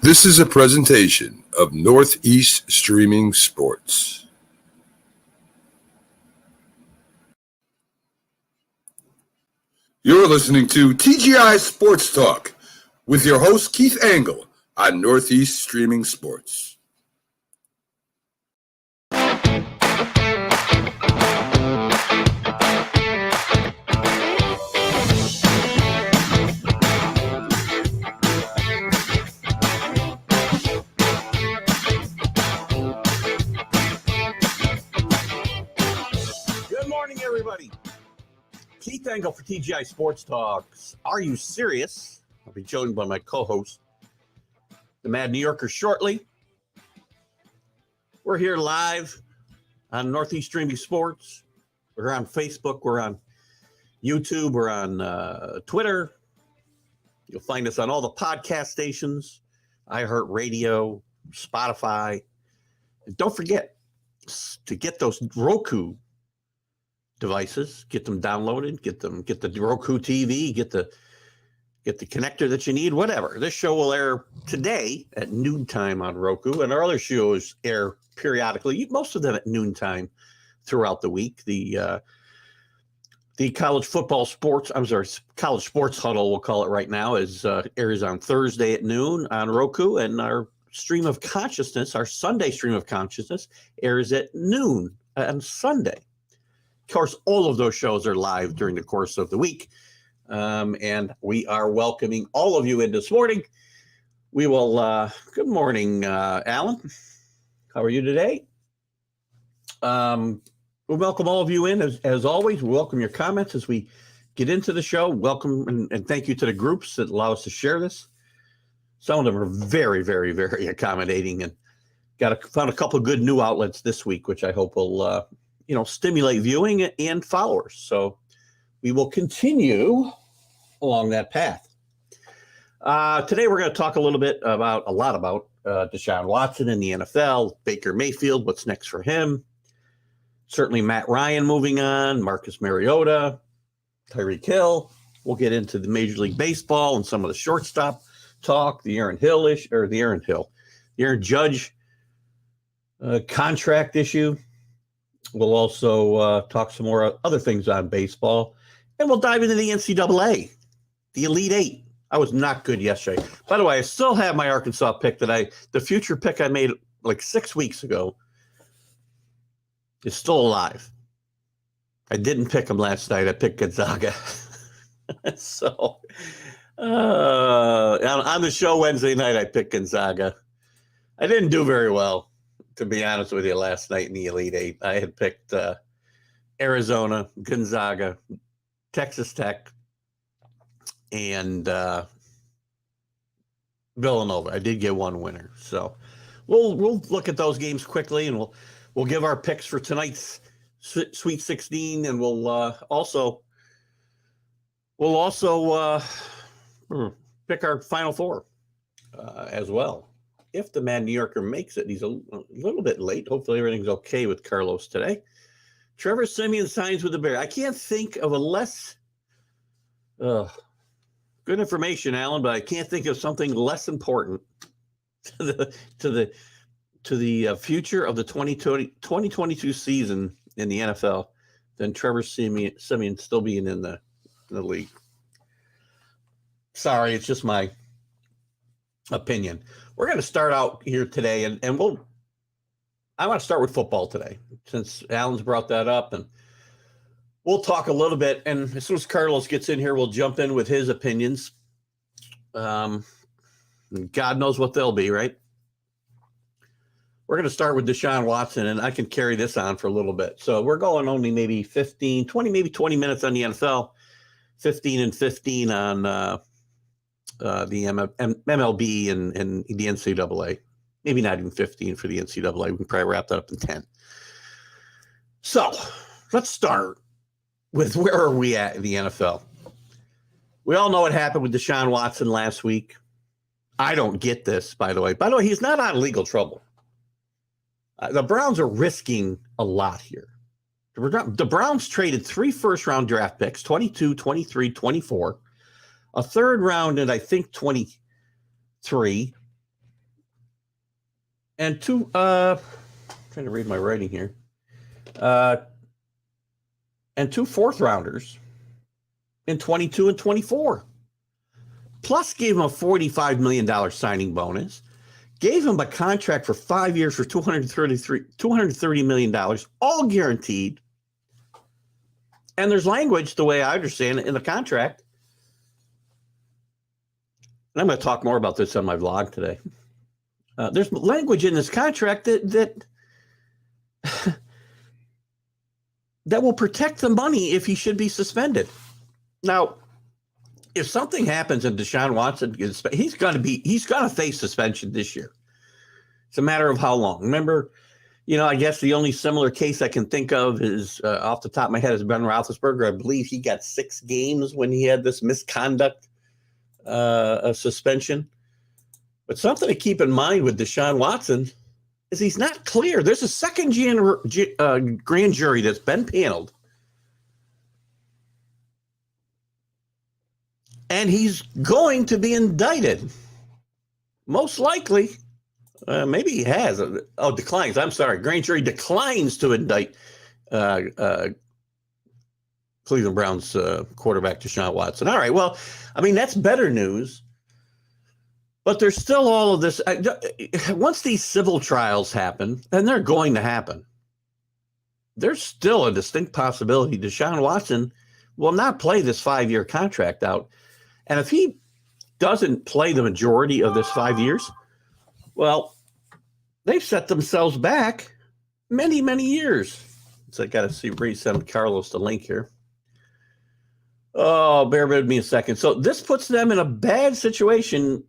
This is a presentation of Northeast Streaming Sports. You're listening to TGI Sports Talk with your host Keith Angle on Northeast Streaming Sports. Everybody, Keith Angle for TGI Sports Talks. Are you serious? I'll be joined by my co-host, the Mad New Yorker, shortly. We're here live on Northeast Streaming Sports. We're on Facebook. We're on YouTube. We're on Twitter. You'll find us on all the podcast stations, iHeartRadio, Spotify. And don't forget to get those Roku devices, get them downloaded, get the Roku TV, get the connector that you need, whatever. This show will air today at noontime on Roku, and our other shows air periodically, most of them at noontime throughout the week. The college sports huddle, we'll call it right now, airs on Thursday at noon on Roku, and our stream of consciousness, our Sunday stream of consciousness, airs at noon on Sunday. Of course, all of those shows are live during the course of the week, and we are welcoming all of you in this morning. We will, good morning, Alan. How are you today? We'll welcome all of you in, as always. We welcome your comments as we get into the show. Welcome, and thank you to the groups that allow us to share this. Some of them are very, very, very accommodating, and found a couple of good new outlets this week, which I hope will stimulate viewing and followers. So we will continue along that path. Today, we're going to talk a lot about Deshaun Watson in the NFL, Baker Mayfield, what's next for him. Certainly Matt Ryan moving on, Marcus Mariota, Tyreeck Hill. We'll get into the Major League Baseball and some of the shortstop talk, the Aaron Judge contract issue. We'll also talk some more other things on baseball, and we'll dive into the NCAA, the Elite Eight. I was not good yesterday. By the way, I still have my Arkansas pick the future pick I made like 6 weeks ago is still alive. I didn't pick him last night. I picked Gonzaga. So on the show Wednesday night, I picked Gonzaga. I didn't do very well, to be honest with you, last night in the Elite Eight. I had picked Arizona, Gonzaga, Texas Tech, and Villanova. I did get one winner. So we'll look at those games quickly, and we'll give our picks for tonight's Sweet 16, and we'll also pick our Final Four as well. If the Mad New Yorker makes it, he's a little bit late. Hopefully everything's okay with Carlos today. Trevor Siemian signs with the Bears. I can't think of a less good information, Alan, but I can't think of something less important to the future of the 2022 season in the NFL than Trevor Siemian still being in the league. Sorry, it's just my opinion. We're going to start out here today, and I want to start with football today, since Alan's brought that up, and we'll talk a little bit, and as soon as Carlos gets in here, we'll jump in with his opinions. God knows what they'll be, right? We're going to start with Deshaun Watson, and I can carry this on for a little bit. So we're going only maybe 20 minutes on the NFL, 15 and 15 on the MLB and the NCAA. Maybe not even 15 for the NCAA. We can probably wrap that up in 10. So let's start with where are we at in the NFL? We all know what happened with Deshaun Watson last week. I don't get this, by the way. By the way, he's not out of legal trouble. The Browns are risking a lot here. The Browns traded 3 first-round draft picks, 22, 23, 24, a third round, and I think 23, and two. Trying to read my writing here. And 2 4th-rounders in 22 and 24. Plus gave him a $45 million signing bonus. Gave him a contract for 5 years for $230 million, all guaranteed. And there's language, the way I understand it, in the contract. And I'm going to talk more about this on my vlog today. There's language in this contract that will protect the money if he should be suspended. Now, if something happens and Deshaun Watson gets, he's going to face suspension this year. It's a matter of how long. Remember, I guess the only similar case I can think of is off the top of my head is Ben Roethlisberger. I believe he got 6 games when he had this misconduct suspension. But something to keep in mind with Deshaun Watson is he's not clear. There's a second grand jury that's been paneled. And he's going to be indicted. Most likely. Maybe he has. Declines. I'm sorry. Grand jury declines to indict Cleveland Browns quarterback Deshaun Watson. All right. Well, that's better news. But there's still all of this. Once these civil trials happen, and they're going to happen, there's still a distinct possibility Deshaun Watson will not play this 5-year contract out. And if he doesn't play the majority of this 5 years, well, they've set themselves back many, many years. So I got to resend Carlos the link here. Oh, bear with me a second. So this puts them in a bad situation.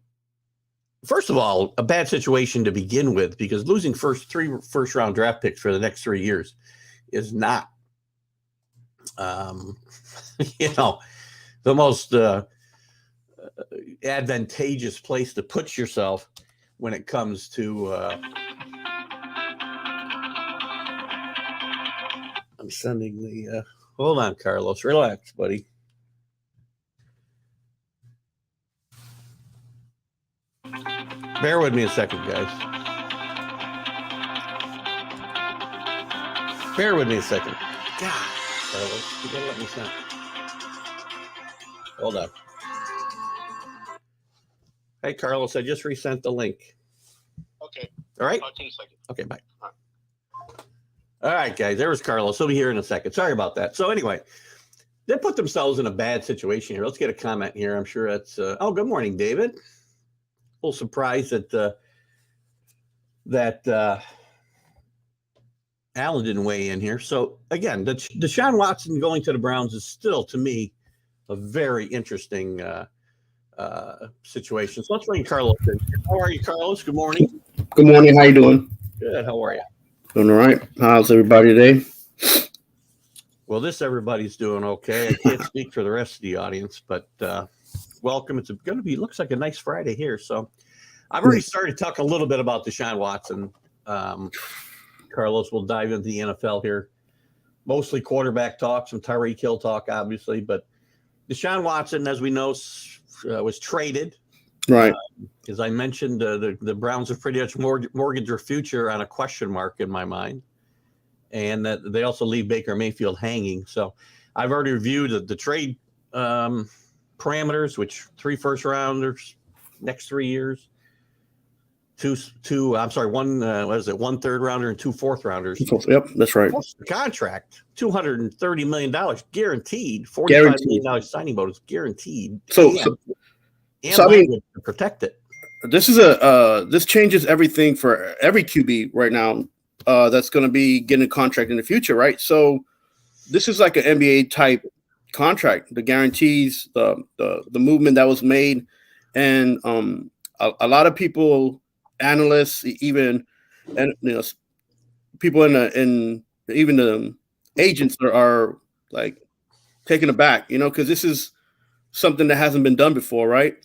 First of all, a bad situation to begin with, because losing 3 first-round draft picks for the next 3 years is not, the most advantageous place to put yourself when it comes to. I'm sending the. Hold on, Carlos. Relax, buddy. Bear with me a second, guys. Bear with me a second. God, Carlos, you gotta let me send. Hold on. Hey, Carlos, I just resent the link. Okay. All right? Talk to you in a second. Okay, bye. All right, guys. There was Carlos. He'll be here in a second. Sorry about that. So anyway, they put themselves in a bad situation here. Let's get a comment here. I'm sure that's good morning, David. A little surprised that Alan didn't weigh in here. So again, Deshaun Watson going to the Browns is still, to me, a very interesting situation. So let's bring Carlos in. How are you, Carlos? Good morning. Good morning. How you doing? Good. How are you? Doing all right. How's everybody today? Well, everybody's doing okay. I can't speak for the rest of the audience, but welcome. It's going to be, looks like a nice Friday here. So I've already started to talk a little bit about Deshaun Watson. Carlos will dive into the NFL here. Mostly quarterback talk, some Tyreeck Hill talk, obviously, but Deshaun Watson, as we know, was traded. Right. As I mentioned, the Browns have pretty much mortgaged their future on a question mark in my mind. And that they also leave Baker Mayfield hanging. So I've already reviewed the trade parameters, which 3 first-rounders, next 3 years. One 1/3-rounder and 2 4th-rounders. Yep, that's right. Plus the contract, $230 million guaranteed, $45 million signing bonus guaranteed. So I mean, to protect it. This is this changes everything for every QB right now. That's going to be getting a contract in the future, right? So this is like an NBA type contract. The guarantees, the movement that was made, and a lot of people, analysts, even people in even the agents are like taken aback, because this is something that hasn't been done before, right?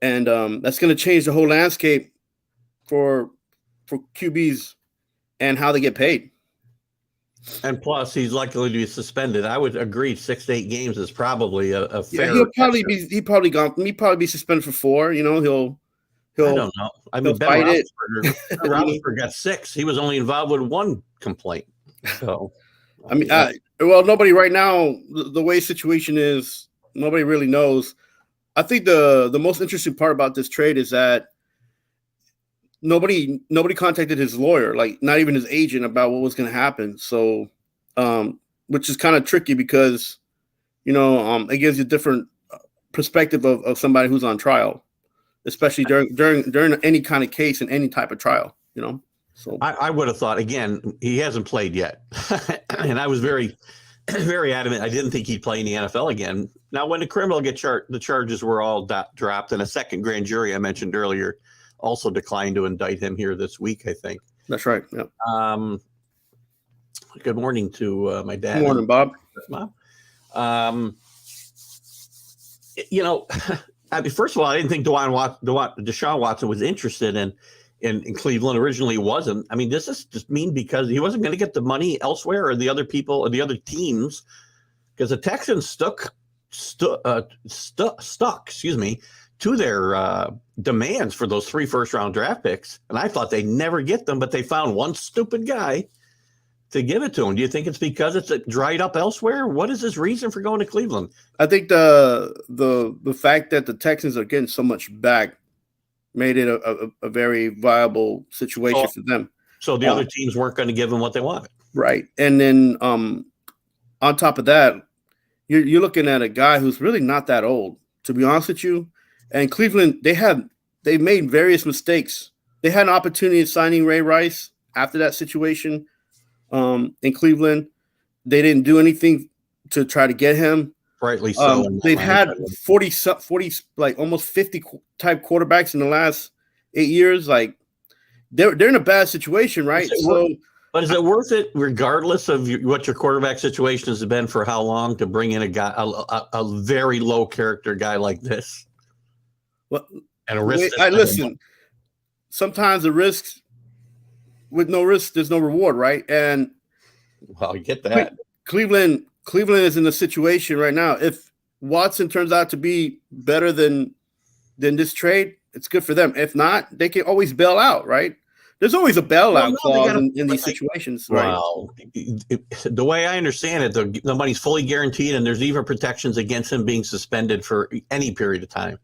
And that's going to change the whole landscape for QBs and how they get paid. And plus, he's likely to be suspended. I would agree 6 to 8 games is probably a fair. Yeah, he'll probably be suspended for 4. He'll he'll I don't know. I mean, he'll Ben fight it. Roethlisberger got 6. He was only involved with 1 complaint. So, I mean, well, nobody right now. The way situation is, nobody really knows. I think the most interesting part about this trade is that nobody contacted his lawyer, like not even his agent, about what was going to happen. So, which is kind of tricky because, it gives you a different perspective of somebody who's on trial, especially during any kind of case in any type of trial. So I would have thought, again, he hasn't played yet, and I was very, very adamant. I didn't think he'd play in the NFL again. Now, when the criminal the charges were all dropped, and a second grand jury I mentioned earlier also declined to indict him here this week, I think. That's right. Yeah. Good morning to my dad. Good morning, Bob. Mom. I mean, first of all, I didn't think Deshaun Watson was interested in Cleveland. Originally, he wasn't. I mean, this is just mean because he wasn't going to get the money elsewhere, or the other people or the other teams, because the Texans stuck to their demands for those 3 first-round draft picks, and I thought they'd never get them, but they found one stupid guy to give it to him. Do you think it's because it's dried up elsewhere? What is his reason for going to Cleveland? I think the fact that the Texans are getting so much back made it a very viable situation for them. So the other teams weren't going to give them what they wanted. Right. And then on top of that, you're looking at a guy who's really not that old, to be honest with you. And Cleveland, they made various mistakes. They had an opportunity of signing Ray Rice after that situation in Cleveland. They didn't do anything to try to get him. Rightly so. They've had 40, like almost 50 type quarterbacks in the last 8 years. Like they're in a bad situation, right? But is it worth it, regardless of what your quarterback situation has been for how long, to bring in a guy, a very low character guy like this? Well, and a risk. Listen. Sometimes the risks, with no risk, there's no reward, right? And well, you get that. Cleveland is in a situation right now. If Watson turns out to be better than this trade, it's good for them. If not, they can always bail out, right? There's always a bailout clause in these situations, right? Well, the way I understand it, the money's fully guaranteed, and there's even protections against him being suspended for any period of time,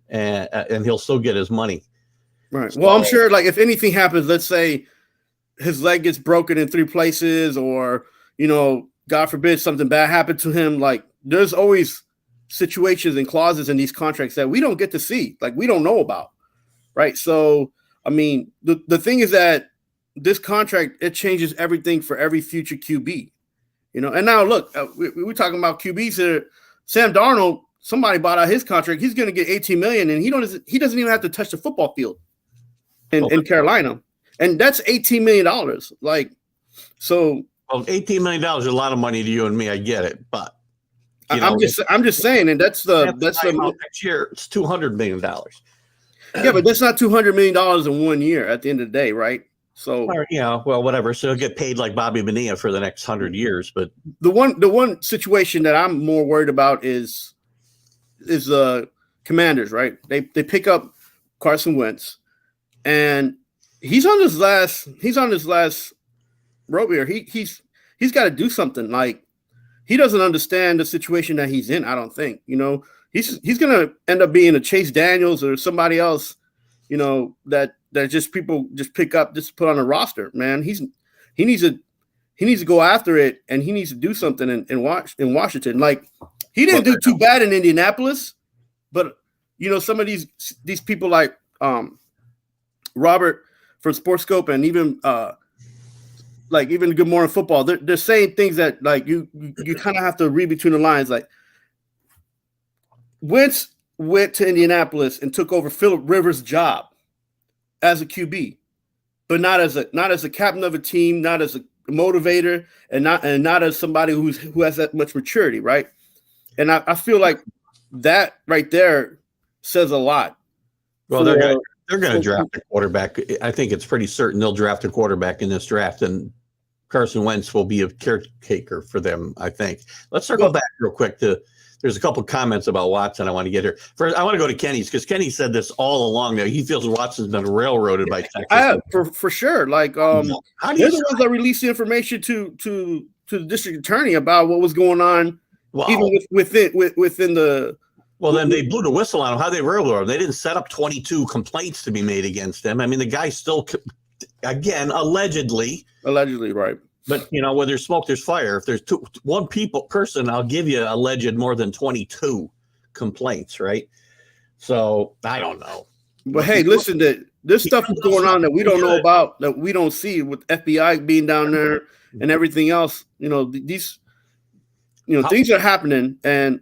and he'll still get his money. Right. Well, I'm sure, like, if anything happens, let's say his leg gets broken in 3 places, or God forbid something bad happened to him, like there's always situations and clauses in these contracts that we don't get to see, like we don't know about, right? So, I mean, the thing is that this contract, it changes everything for every future QB, And now look, we're talking about QBs here. Sam Darnold, somebody bought out his contract. He's going to get $18 million, and he doesn't even have to touch the football field in Carolina, and that's $18 million. Like, so. Well, $18 million is a lot of money to you and me. I get it, but I'm just saying, and that's the next year it's $200 million. Yeah, but that's not $200 million in 1 year at the end of the day, right? So well, whatever. So he'll get paid like Bobby Bonilla for the next 100 years. But the one situation that I'm more worried about is the Commanders, right? They pick up Carson Wentz, and he's on his last rope here. He's got to do something. Like, he doesn't understand the situation that he's in. I don't think, he's going to end up being a Chase Daniels or somebody else, that just people just pick up, just put on a roster, man. He needs to go after it, and he needs to do something in Washington. Like, he didn't do too bad in Indianapolis, but some of these people like Robert from Sportscope, and even even Good Morning Football, they're saying things that, like, you kind of have to read between the lines. Like, Wentz went to Indianapolis and took over Phillip Rivers' job as a QB, but not as a captain of a team, not as a motivator, and not as somebody who has that much maturity, right? And I feel like that right there says a lot. Well, they're going to draft a quarterback. I think it's pretty certain they'll draft a quarterback in this draft, and Carson Wentz will be a caretaker for them, I think. Let's circle back real quick to There's a couple comments about Watson I want to get here. First, I want to go to Kenny's because Kenny said this all along there. He feels Watson's been railroaded by Texas. For sure. Like, they're the ones that released the information to the district attorney about what was going on, even within the. Well, then they blew the whistle on him. How they railroaded him? They didn't set up 22 complaints to be made against him. I mean, the guy still, again, allegedly, right. But where there's smoke, there's fire. If there's one person, I'll give you alleged more than 22 complaints, right? So I don't know. But hey, listen, this stuff is going on that we don't know about, that we don't see, with FBI being down there and everything else. These, things are happening, and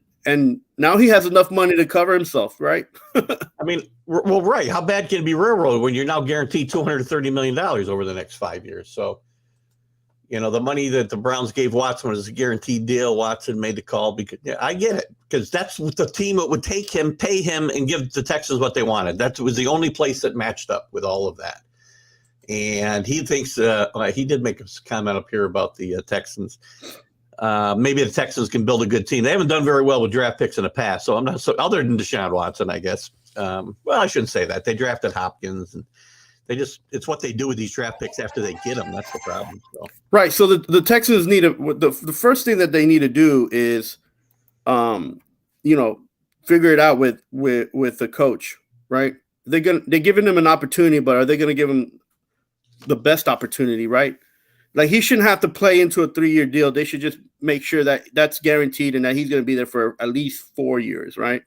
now he has enough money to cover himself, right? I mean, well, right. How bad can it be railroad when you're now guaranteed $230 million over the next 5 years? So. The money that the Browns gave Watson was a guaranteed deal. Watson made the call because I get it, because that's what the team that would take him, pay him, and give the Texans what they wanted. That was the only place that matched up with all of that. And he thinks he did make a comment up here about the Texans. Maybe the Texans can build a good team. They haven't done very well with draft picks in the past, so I'm not so other than Deshaun Watson, I guess. Well, I shouldn't say that. They drafted Hopkins and. It's what they do with these draft picks after they get them. That's the problem. So. Right. So the Texans need the first thing that they need to do is, figure it out with the coach. Right. They're giving him an opportunity, but are they going to give him the best opportunity? Right. Like, he shouldn't have to play into a 3-year deal. They should just make sure that that's guaranteed and that he's going to be there for at least 4 years. Right.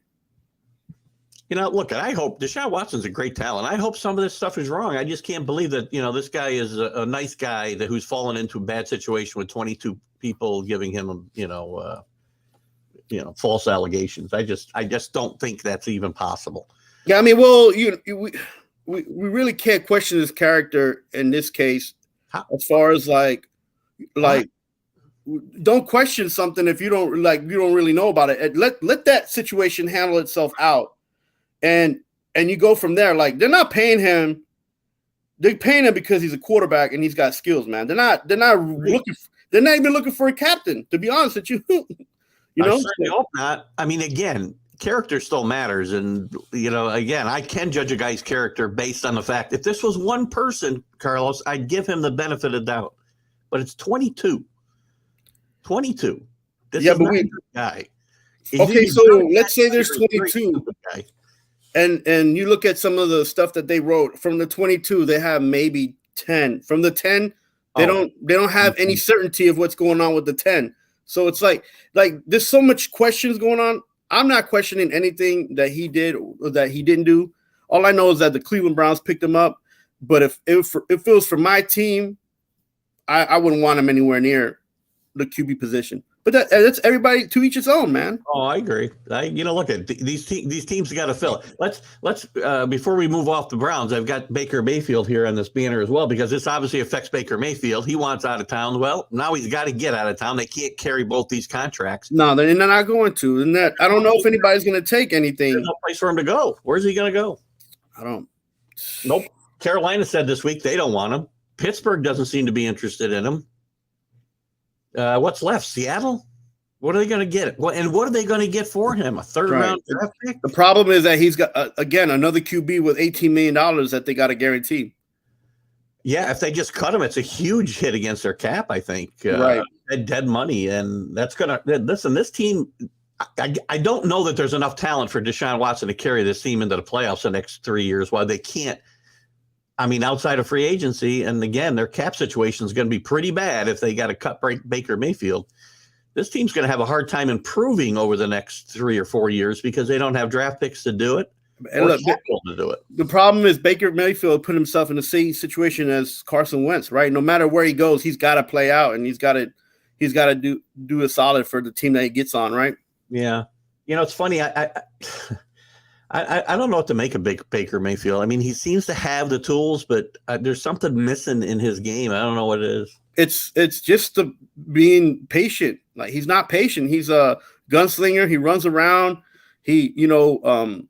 Look, I hope Deshaun Watson's a great talent. I hope some of this stuff is wrong. I just can't believe that, this guy is a nice guy who's fallen into a bad situation with 22 people giving him, false allegations. I just don't think that's even possible. Yeah. I mean, well, we really can't question his character in this case. As far as like, don't question something if you don't really know about it. Let that situation handle itself out. And you go from there. Like, they're not paying him. They're paying him because he's a quarterback and he's got skills, man. They're not even looking for a captain, to be honest with you. I certainly hope not. I mean, again, character still matters. And, again, I can judge a guy's character based on the fact if this was one person, Carlos, I'd give him the benefit of doubt. But it's 22. 22. This is not a good guy. Okay, so let's say there's 22. And you look at some of the stuff that they wrote from the 22, they have maybe 10. From the 10, they don't have any certainty of what's going on with the 10. So it's like there's so much questions going on. I'm not questioning anything that he did or that he didn't do. All I know is that the Cleveland Browns picked him up. But if it was for my team, I wouldn't want him anywhere near the QB position. But that's everybody to each his own, man. Oh, I agree. Look at these teams got to fill it. Let's before we move off the Browns, I've got Baker Mayfield here on this banner as well, because this obviously affects Baker Mayfield. He wants out of town. Well, now he's got to get out of town. They can't carry both these contracts. No, they're not going to. And I don't know if anybody's going to take anything. There's no place for him to go. Where's he going to go? I don't. Nope. Carolina said this week they don't want him. Pittsburgh doesn't seem to be interested in him. What's left? Seattle? What are they going to get? And what are they going to get for him? A third-round draft pick? The problem is that he's got, again, another QB with $18 million that they got to guarantee. Yeah, if they just cut him, it's a huge hit against their cap, I think. Right. Dead money. And that's going to – listen, this team I don't know that there's enough talent for Deshaun Watson to carry this team into the playoffs the next 3 years while they can't. I mean, outside of free agency, and again, their cap situation is going to be pretty bad if they got to cut Baker Mayfield. This team's going to have a hard time improving over the next 3 or 4 years because they don't have draft picks to do it or capital to do it. The problem is Baker Mayfield put himself in the same situation as Carson Wentz, right? No matter where he goes, he's got to play out, and he's got to do a solid for the team that he gets on, right? Yeah, it's funny. I don't know what to make of Baker Mayfield. I mean, he seems to have the tools, but there's something missing in his game. I don't know what it is. It's just being patient. Like, he's not patient. He's a gunslinger. He runs around. He didn't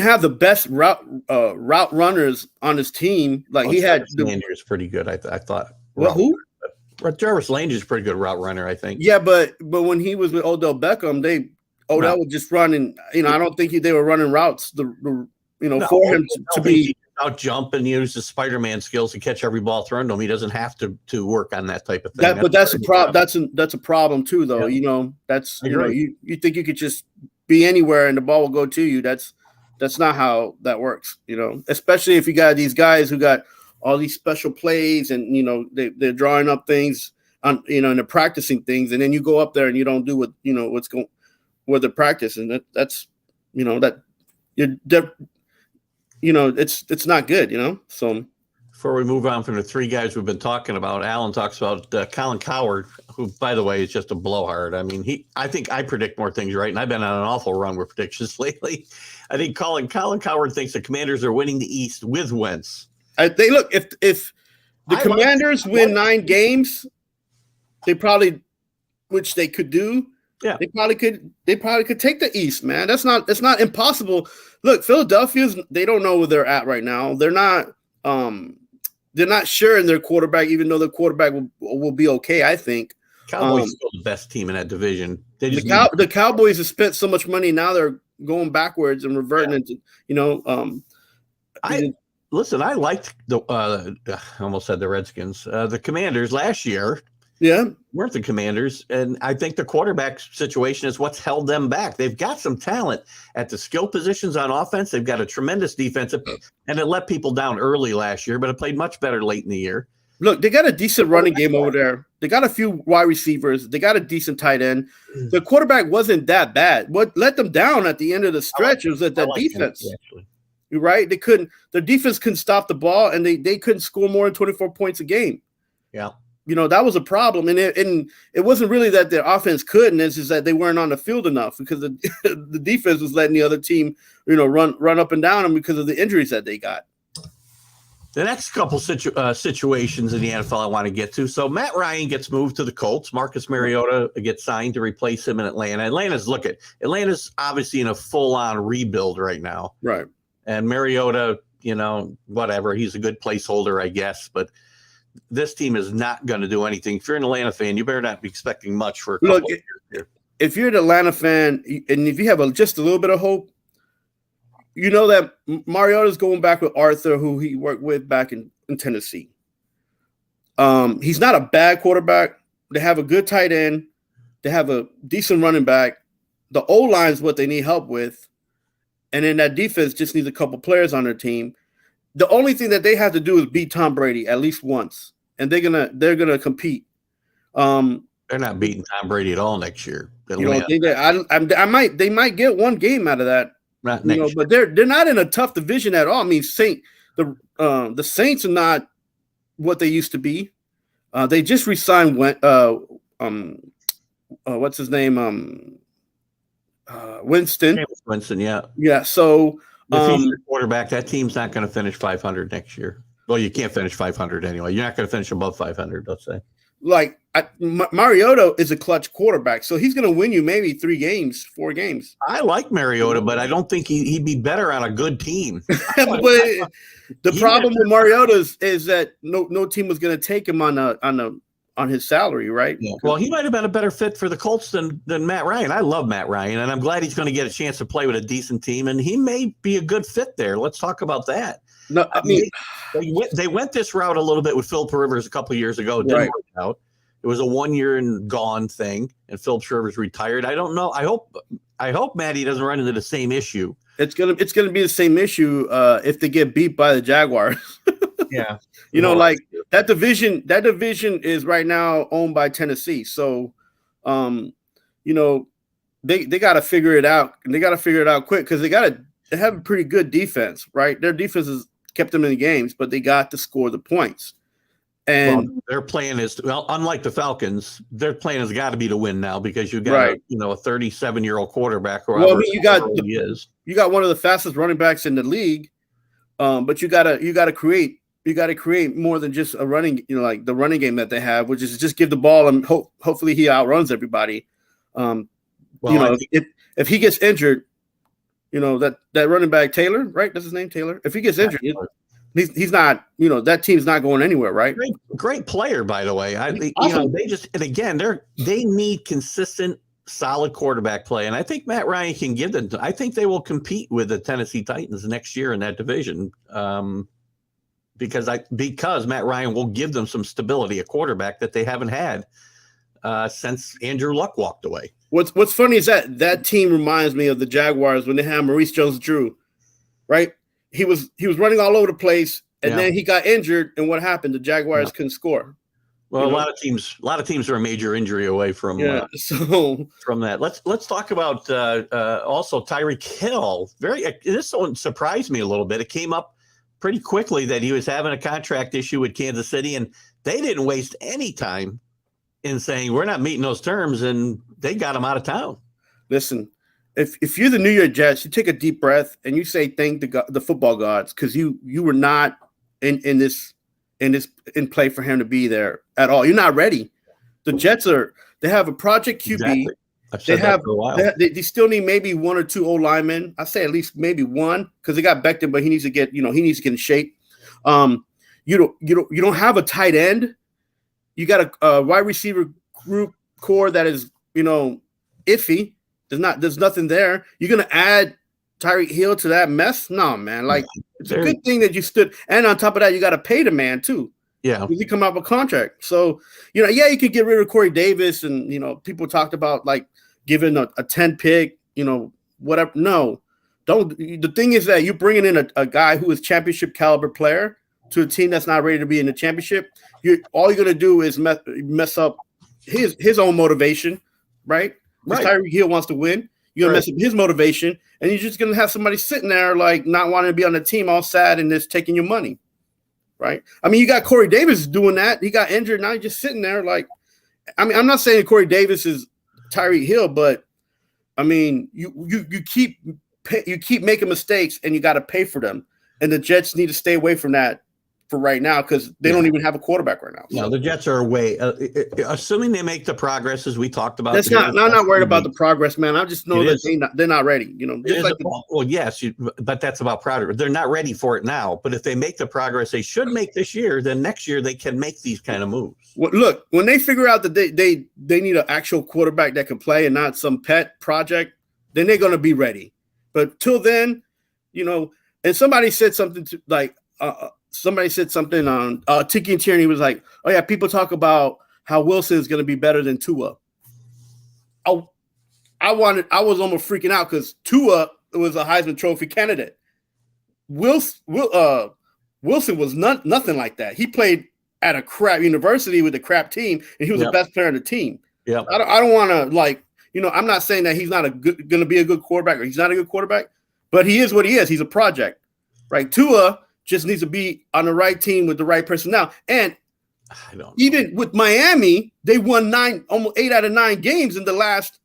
have the best route runners on his team. Like, he had Sanders pretty good. I thought. Well, who? Jarvis Landry's a pretty good route runner, I think. Yeah, but when he was with Odell Beckham, Odell was just running. I don't think they were running routes. For him to be out jump and use the Spider-Man skills to catch every ball thrown to him. He doesn't have to work on that type of thing. That's a problem. That's a problem too, though. Yeah. You think you could just be anywhere and the ball will go to you. That's not how that works. Especially if you got these guys who got all these special plays and they're drawing up things on and they're practicing things, and then you go up there and you don't do what they're practicing. That's it's not good. So before we move on from the three guys we've been talking about, Alan talks about Colin Cowherd, who, by the way, is just a blowhard. I mean, I think I predict more things right, and I've been on an awful run with predictions lately. I think Colin Cowherd thinks the Commanders are winning the East with Wentz. If the Commanders win 9 games, they probably, which they could do. Yeah, they probably could take the East, man. It's not impossible. Look, Philadelphia's, they don't know where they're at right now. They're not sure in their quarterback, even though the quarterback will be okay, I think. Cowboys are still the best team in that division. The Cowboys have spent so much money, now they're going backwards and reverting into, Listen, I liked I almost said the Redskins, the Commanders last year. Yeah, weren't the Commanders, and I think the quarterback situation is what's held them back. They've got some talent at the skill positions on offense. They've got a tremendous defensive, and it let people down early last year, but it played much better late in the year. Look, they got a decent running game over there. They got a few wide receivers. They got a decent tight end. The quarterback wasn't that bad. What let them down at the end of the stretch was that defense. You're right. Their defense couldn't stop the ball, and they couldn't score more than 24 points a game. Yeah. That was a problem, and it wasn't really that their offense couldn't. It's just that they weren't on the field enough because the defense was letting the other team, run up and down them because of the injuries that they got. The next couple situations in the NFL I want to get to. So Matt Ryan gets moved to the Colts. Marcus Mariota gets signed to replace him in Atlanta. Atlanta's obviously in a full-on rebuild right now. Right. And Mariota, whatever, he's a good placeholder, I guess, but this team is not going to do anything. If you're an Atlanta fan, you better not be expecting much for a couple of years here. If you're an Atlanta fan, and if you have just a little bit of hope, that Mariota's going back with Arthur, who he worked with back in Tennessee. He's not a bad quarterback. They have a good tight end. They have a decent running back. The O-line is what they need help with. And then that defense just needs a couple players on their team. The only thing that they have to do is beat Tom Brady at least once, and they're gonna compete. They're not beating Tom Brady at all next year. They might get one game out of that. Not next year. But they're not in a tough division at all. I mean, the Saints are not what they used to be. They just re-signed what's his name? Winston. Winston, yeah. Yeah, so if he's your quarterback, that team's not going to finish 500 next year. Well, you can't finish 500 anyway. You're not going to finish above 500, let's say. Mariota is a clutch quarterback, so he's going to win you maybe 4 games. I like Mariota, but I don't think he'd be better on a good team. But the problem with Mariota is that no team was going to take him on his salary, right? Yeah. Well, he might have been a better fit for the Colts than Matt Ryan. I love Matt Ryan, and I'm glad he's going to get a chance to play with a decent team, and he may be a good fit there. Let's talk about that. No, I mean, they went this route a little bit with Philip Rivers a couple of years ago. It didn't work out. It was a 1 year and gone thing, and Philip Rivers retired. I don't know. I hope Matty doesn't run into the same issue. It's gonna be the same issue if they get beat by the Jaguars. Yeah. That division is right now owned by Tennessee. So, they got to figure it out, and they got to figure it out quick because they have a pretty good defense, right? Their defense has kept them in the games, but they got to score the points. And their plan is unlike the Falcons, their plan has got to be to win now because you got a 37-year-old quarterback. You got one of the fastest running backs in the league, but you got to create more than just a running, the running game that they have, which is just give the ball and hopefully he outruns everybody. If he gets injured, that running back Taylor, right? That's his name, Taylor. If he gets injured, He's not, that team's not going anywhere, right? Great player, by the way. Awesome. They need consistent, solid quarterback play, and I think Matt Ryan can give them. I think they will compete with the Tennessee Titans next year in that division, because Matt Ryan will give them some stability, a quarterback that they haven't had since Andrew Luck walked away. What's funny is that team reminds me of the Jaguars when they had Maurice Jones-Drew, right? He was running all over the place, and then he got injured, and what happened? The Jaguars couldn't score. Well, a lot of teams are a major injury away from from that. Let's talk about also Tyreeck Hill. This one surprised me a little bit. It came up pretty quickly that he was having a contract issue with Kansas City, and they didn't waste any time in saying we're not meeting those terms, and they got him out of town. Listen, if you're the New York Jets, you take a deep breath and you say thank the football gods, because you were not in play for him to be there at all. You're not ready. The Jets they have a project QB. Exactly. I've said that for a while. They still need maybe one or two O linemen. I say at least maybe one, because they got Becton, but he needs to get in shape. You don't have a tight end. You got a wide receiver core that is iffy. There's nothing there. You're gonna add Tyreek Hill to that mess? No, man. It's a good thing that you stood. And on top of that, you got to pay the man too. Yeah, you come out with a contract. So you could get rid of Corey Davis, and people talked about giving a 10 pick. Whatever. No, don't. The thing is that you're bringing in a guy who is championship caliber player to a team that's not ready to be in the championship. All you're gonna do is mess up his own motivation, right? Because Tyreek Hill wants to win. You're gonna mess up his motivation, and you're just gonna have somebody sitting there not wanting to be on the team, all sad and just taking your money, right? I mean, you got Corey Davis doing that. He got injured. Now he's just sitting there. I'm not saying Corey Davis is Tyreek Hill, but I mean, you keep making mistakes, and you got to pay for them. And the Jets need to stay away from that for right now, because they don't even have a quarterback right now. So. No, the Jets are away. Assuming they make the progress as we talked about. I'm not worried about the progress, man. I just know that they're not ready. Yes, but that's about progress. They're not ready for it now. But if they make the progress they should make this year, then next year they can make these kind of moves. Well, look, when they figure out that they need an actual quarterback that can play and not some pet project, then they're going to be ready. But till then, and somebody said something on Tiki and Tierney was like, oh yeah, people talk about how Wilson is going to be better than Tua. I was almost freaking out because Tua was a Heisman Trophy candidate. Wilson was nothing like that. He played at a crap university with a crap team, and he was the best player on the team. Yeah, I don't want to I'm not saying that he's not going to be a good quarterback, or he's not a good quarterback, but he is what he is. He's a project, right? Tua just needs to be on the right team with the right personnel. And even with Miami, they won almost 8 out of 9 games in the last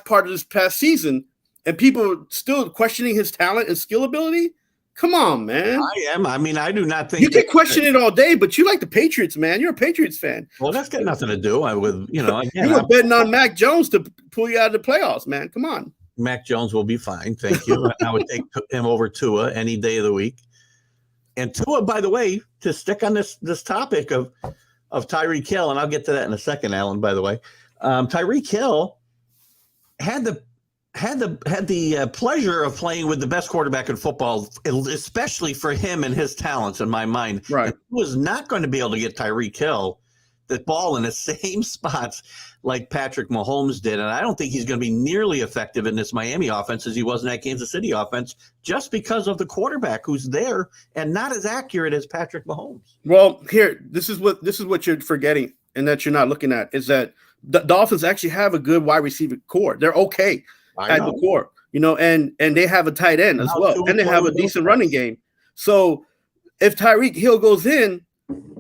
part of this past season, and people are still questioning his talent and skill ability. Come on, man. I am. I mean, I do not think you can question it all day, but you like the Patriots, man. You're a Patriots fan. Well, that's got nothing to do with you were betting on Mac Jones to pull you out of the playoffs, man. Come on. Mac Jones will be fine. Thank you. I would take him over Tua any day of the week. And Tua, by the way, to stick on this topic of Tyreek Hill, and I'll get to that in a second, Alan, by the way. Tyreek Hill had the pleasure of playing with the best quarterback in football, especially for him and his talents, in my mind. Right. And he was not going to be able to get Tyreek Hill the ball in the same spots like Patrick Mahomes did. And I don't think he's going to be nearly effective in this Miami offense as he was in that Kansas City offense, just because of the quarterback who's there and not as accurate as Patrick Mahomes. Well, here, this is what you're forgetting and that you're not looking at, is that the Dolphins actually have a good wide receiver core. They're okay at the core, and they have a tight end as well. And they have a decent running game. So if Tyreek Hill goes in,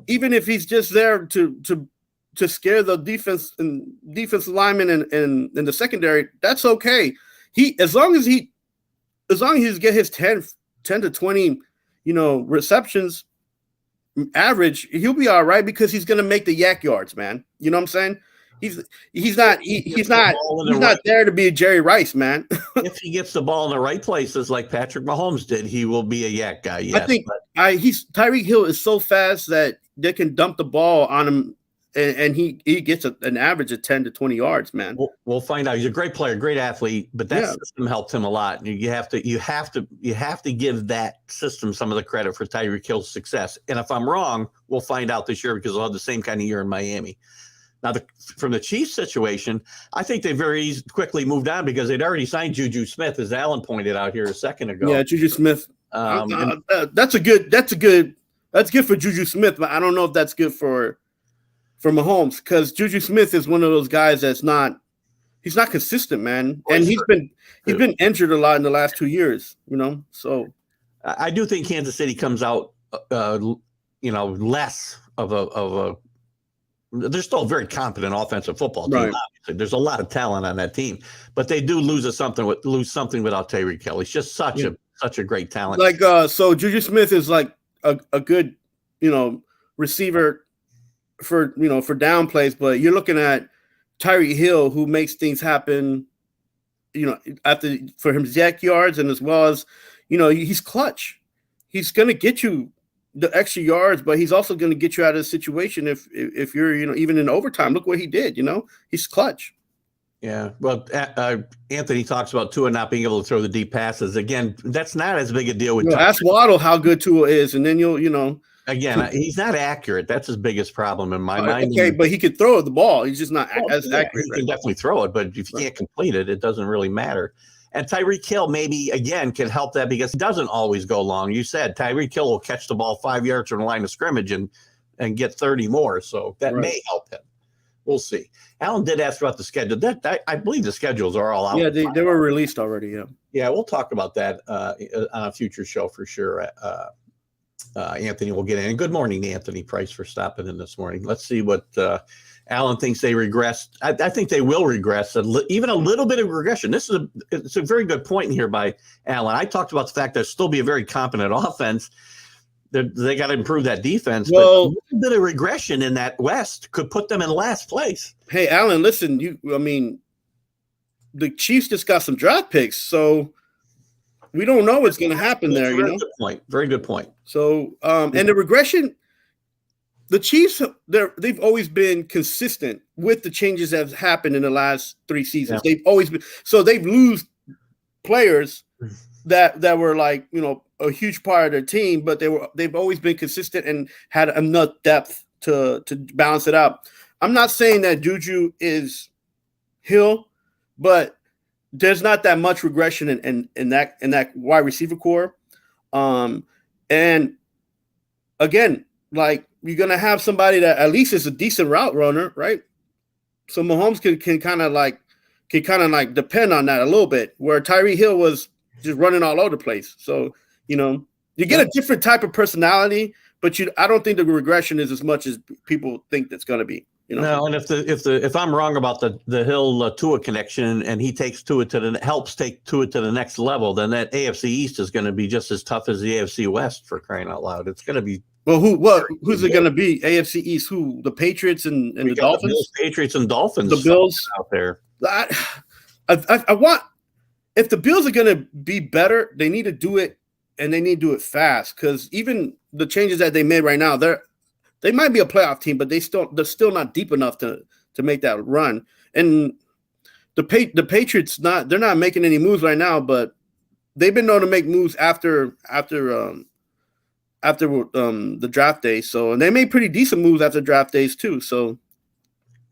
even if he's just there to scare the defense and defensive linemen and the secondary, that's okay. As long as he get his 10 to 20, receptions average, he'll be all right, because he's going to make the yak yards, man. You know what I'm saying? he's not there to be a Jerry Rice, man. If he gets the ball in the right places, like Patrick Mahomes did, he will be a yak guy. Yes, I think Tyreek Hill is so fast that they can dump the ball on him, and he gets an average of 10 to 20 yards, man. We'll find out. He's a great player, great athlete, but that system helped him a lot. You have to give that system some of the credit for Tyreek Hill's success. And if I'm wrong, we'll find out this year because they'll have the same kind of year in Miami. Now, from the Chiefs situation, I think they very quickly moved on because they'd already signed Juju Smith, as Alan pointed out here a second ago. Yeah, Juju Smith. That's good for Juju Smith, but I don't know if that's good for Mahomes, because Juju Smith is one of those guys he's not consistent, man, and he's been injured a lot in the last 2 years, So I do think Kansas City comes out, less of a. They're still a very competent offensive football team. Right. Obviously, there's a lot of talent on that team, but they do lose something without Tyreek Hill. He's just such a great talent. So Juju Smith is like a good, receiver for down plays, but you're looking at Tyreek Hill, who makes things happen, for his yak yards, and as well as, he's clutch. He's going to get you the extra yards, but he's also going to get you out of the situation if you're, even in overtime. Look what he did, he's clutch. Yeah. Well, Anthony talks about Tua not being able to throw the deep passes. Again, that's not as big a deal with ask Waddle how good Tua is, and then you'll. Again, he's not accurate. That's his biggest problem in my mind. Okay, but he could throw the ball. He's just not as accurate. He can definitely throw it, but if you can't complete it, it doesn't really matter. And Tyreek Hill maybe, again, can help that because he doesn't always go long. You said Tyreek Hill will catch the ball 5 yards from the line of scrimmage and get 30 more. So that may help him. We'll see. Alan did ask about the schedule. I believe the schedules are all out. Yeah, they were released already, yeah. Yeah, we'll talk about that on a future show for sure. Anthony will get in. And good morning, Anthony Price, for stopping in this morning. Let's see what Alan thinks they regressed. I think they will regress, even a little bit of regression. It's a very good point here by Alan. I talked about the fact there'll still be a very competent offense. They got to improve that defense. Well, but a little bit of regression in that West could put them in last place. Hey, Alan, listen, the Chiefs just got some draft picks, so we don't know what's going to happen there. Very good point. Very good point. So, and the regression, the Chiefs, they've always been consistent with the changes that have happened in the last 3 seasons. Yeah. They've always been, so they've lost players that were like, a huge part of their team, but they've always been consistent and had enough depth to balance it out. I'm not saying that Juju is Hill, but there's not that much regression in that wide receiver core. And again, like, you're gonna have somebody that at least is a decent route runner, right? So Mahomes can kind of like depend on that a little bit, where Tyreek Hill was just running all over the place. So, you get a different type of personality, but I don't think the regression is as much as people think that's gonna be. No, and if I'm wrong about the Hill Tua connection, and he takes Tua helps take Tua to the next level, then that AFC East is going to be just as tough as the AFC West, for crying out loud. It's going to be. Well, who's it going to be? AFC East? Who? The Patriots and the Dolphins? The Bills, Patriots and Dolphins. The Bills out there. I want, if the Bills are going to be better, they need to do it, and they need to do it fast, because even the changes that they made right now, they might be a playoff team, but they're still not deep enough to make that run. And the Patriots they're not making any moves right now, but they've been known to make moves after the draft day. So, and they made pretty decent moves after draft days too. So,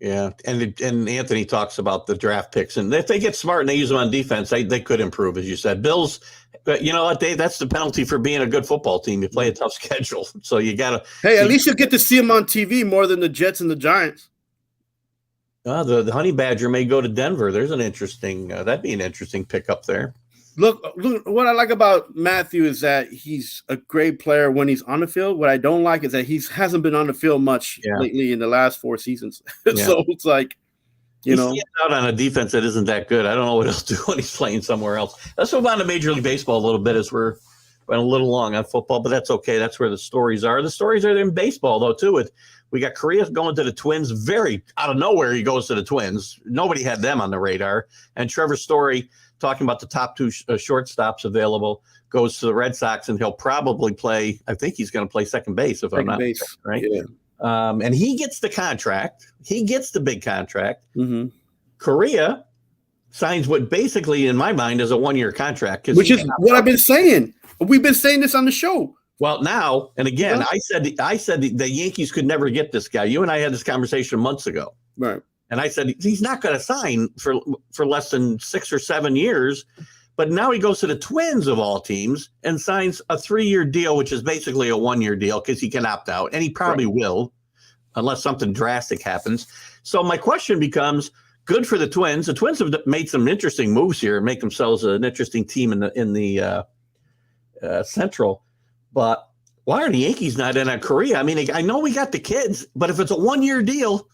yeah, and Anthony talks about the draft picks, and if they get smart and they use them on defense, they could improve, as you said. Bills, but you know what, Dave? That's the penalty for being a good football team. You play a tough schedule, so you gotta. Hey, at least you get to see them on TV more than the Jets and the Giants. The Honey Badger may go to Denver. There's an interesting. That'd be an interesting pickup there. Look, what I like about Matthew is that he's a great player when he's on the field. What I don't like is that he hasn't been on the field much lately in the last 4 seasons. Yeah. So it's like, he's out on a defense that isn't that good. I don't know what he'll do when he's playing somewhere else. Let's move on to Major League Baseball a little bit as we're Went a little long on football, but that's okay. That's where the stories are. The stories are in baseball, though, too. We got Correa going to the Twins. Very out of nowhere, he goes to the Twins. Nobody had them on the radar. And Trevor Story, talking about the top two shortstops available, goes to the Red Sox, and he'll probably play. I think he's going to play second base, if I'm not mistaken, right? Yeah. And he gets the contract. He gets the big contract. Mm-hmm. Correa signs what basically, in my mind, is a one-year contract. Which is what I've been saying. We've been saying this on the show. Well, now, and again, I said the Yankees could never get this guy. You and I had this conversation months ago. Right. And I said, he's not going to sign for less than 6 or 7 years. But now he goes to the Twins of all teams and signs a 3-year deal, which is basically a 1-year deal because he can opt out. And he probably will, unless something drastic happens. So my question becomes, good for the Twins. The Twins have made some interesting moves here and make themselves an interesting team in the Central. But why are the Yankees not in on Correa? I mean, I know we got the kids, but if it's a 1-year deal,